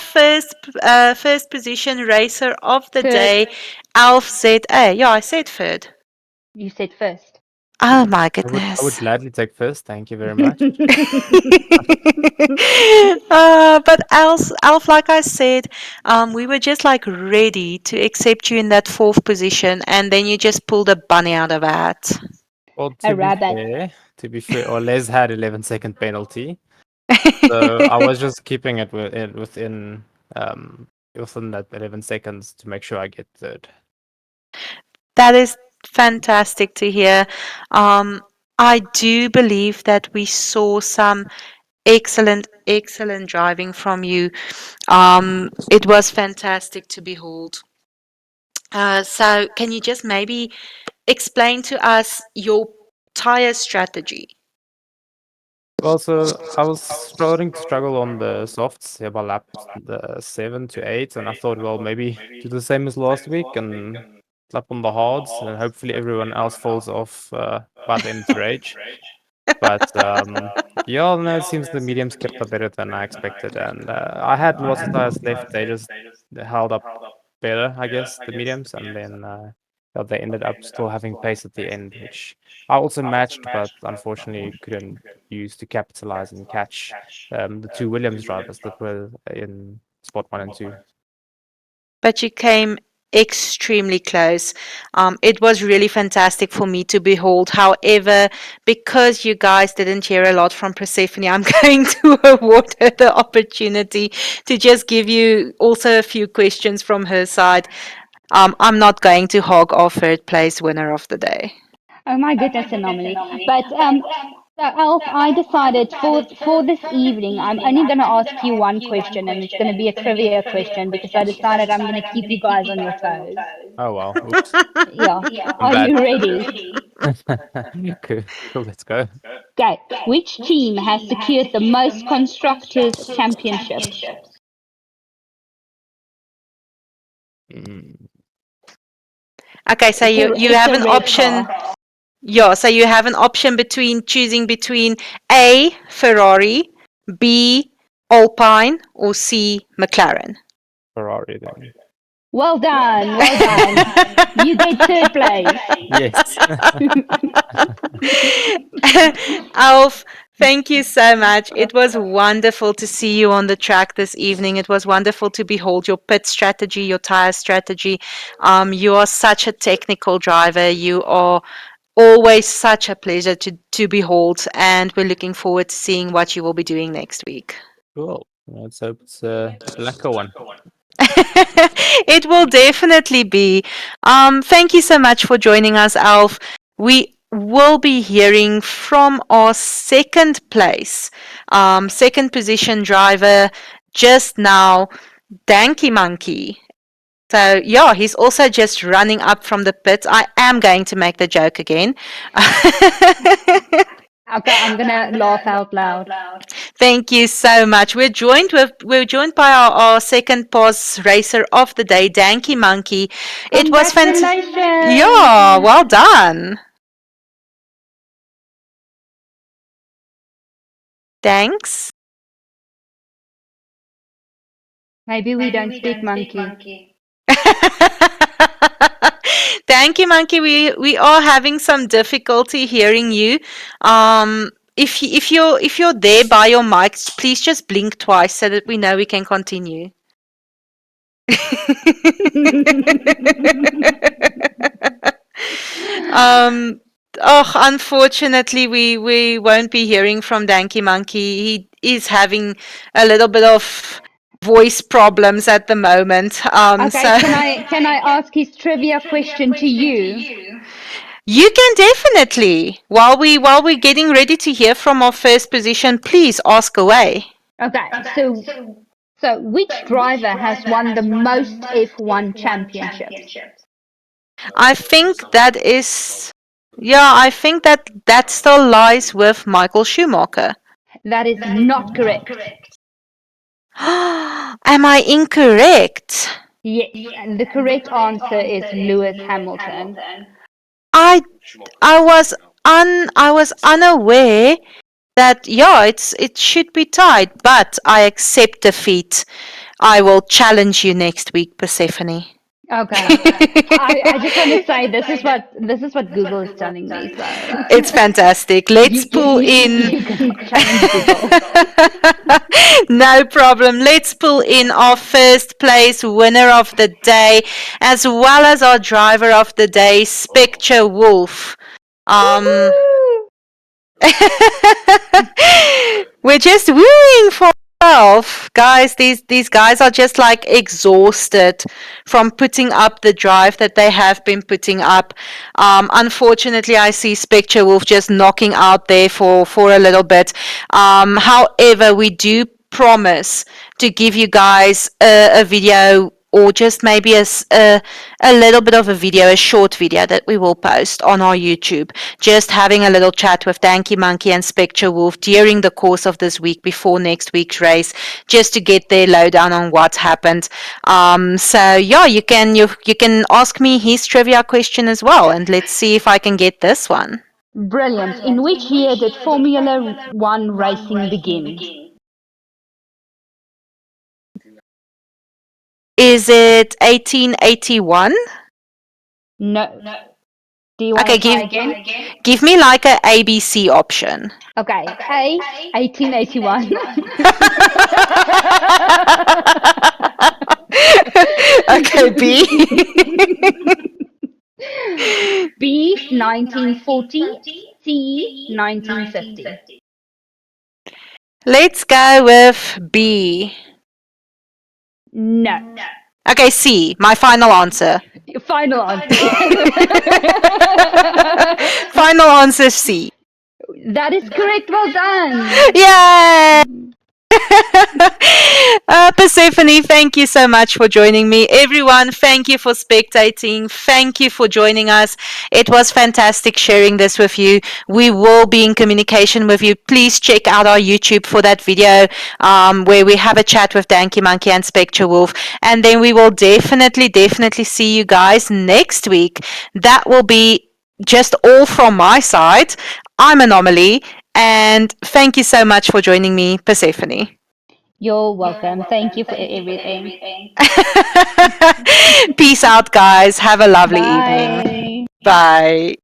first position racer of the Third. day, Alf ZA. Yeah, I said third. You said first. Oh my I would goodness. gladly take first. Thank you very much. But Alf, like I said, we were just like ready to accept you in that fourth position, and then you just pulled a bunny out of a hat. Well, A rabbit. to be fair, or Les had 11-second penalty, so I was just keeping it within that 11 seconds to make sure I get third. That is fantastic to hear. I do believe that we saw some excellent driving from you. It was fantastic to behold. So, can you just maybe explain to us your tire strategy? Well, so I was starting to struggle on the softs by lap the 7 to 8, and I thought, well, maybe do the same as last week and lap on the hards, and hopefully everyone else falls off by the end of the rage. But yeah, no, it seems the mediums kept up better than I expected, and I had lots of tires left. They just held up better, I guess, the mediums, and then yeah, they ended up still having pace at the end, which I also matched, but unfortunately couldn't use to capitalize and catch the two Williams drivers that were in spot 1 and 2. But you came extremely close. It was really fantastic for me to behold. However, because you guys didn't hear a lot from Persephone, I'm going to award her the opportunity to just give you also a few questions from her side. I'm not going to hog off third place winner of the day. Oh my goodness, Anomaly. But so Alf, I decided for this evening, I'm only going to ask you one question, and it's going to be a trivia question because I decided I'm going to keep you guys on your toes. Oh well, oops, Yeah. I'm Are bad. you ready? Cool, let's go. Okay. Which team has secured the most constructors' championships? Mm. Okay, so you It's have a an red option. car. Yeah, so you have an option between choosing between A, Ferrari, B, Alpine, or C, McLaren. Ferrari then. Well done, well done. You get third place. Yes. Alf, thank you so much. It was wonderful to see you on the track this evening. It was wonderful to behold your pit strategy, your tire strategy. You are such a technical driver. You are always such a pleasure to behold, and we're looking forward to seeing what you will be doing next week. Cool. Let's hope it's a lacquer one. It will definitely be. Thank you so much for joining us, Alf. We will be hearing from our second position driver just now, Danky Monkey. So yeah, he's also just running up from the pit. I am going to make the joke again. Okay, I'm going to laugh out loud. Thank you so much. We're joined by our second pos racer of the day, Danky Monkey. It was fantastic. Congratulations. Yeah, well done. Thanks. Maybe we don't speak monkey. Thank you, Monkey. We are having some difficulty hearing you. If you're there by your mic, please just blink twice so that we know we can continue. um, Unfortunately, we won't be hearing from Danky Monkey. He is having a little bit of voice problems at the moment. Okay, So can I ask his trivia question to you? You can definitely. While we're getting ready to hear from our first position, please ask away. Okay, so which driver has won the most F1 championships? I think that is, yeah, I think that still lies with Michael Schumacher. That is not correct. Am I incorrect? Yes, and the correct answer is Lewis Hamilton. I I was unaware that it should be tied, but I accept defeat. I will challenge you next week, Persephone. Okay. I just want to say this is what Google is telling me. So It's fantastic. Let's pull in. you can challenge Google. No problem. Let's pull in our first place winner of the day, as well as our driver of the day, Spectre Wolf. We're just wooing for 12. Guys, these guys are just like exhausted from putting up the drive that they have been putting up. Unfortunately, I see Spectre Wolf just knocking out there for a little bit. However, we do promise to give you guys a video, or just maybe a little bit of a video, a short video that we will post on our YouTube, just having a little chat with Danky Monkey and Spectre Wolf during the course of this week before next week's race, just to get their lowdown on what's happened. So yeah, you can ask me his trivia question as well, and let's see if I can get this one. Brilliant. In which year did Formula One racing begin? Is it 1881? No. Do you want to try again? Give me like a ABC option. Okay. A, 1881. Okay, B. B, 1940. C, 1950. Let's go with B. No. Okay, C. My final answer. Final answer. Final answer, C. That is correct. Well done. Yay! Persephone, thank you so much for joining me. Everyone, thank you for spectating. Thank you for joining us. It was fantastic sharing this with you. We will be in communication with you. Please check out our YouTube for that video where we have a chat with Danky Monkey and Spectre Wolf. And then we will definitely see you guys next week. That will be just all from my side. I'm Anomaly. And thank you so much for joining me, Persephone. You're welcome. Thank you for everything. Peace out, guys. Have a lovely Bye. evening. Bye.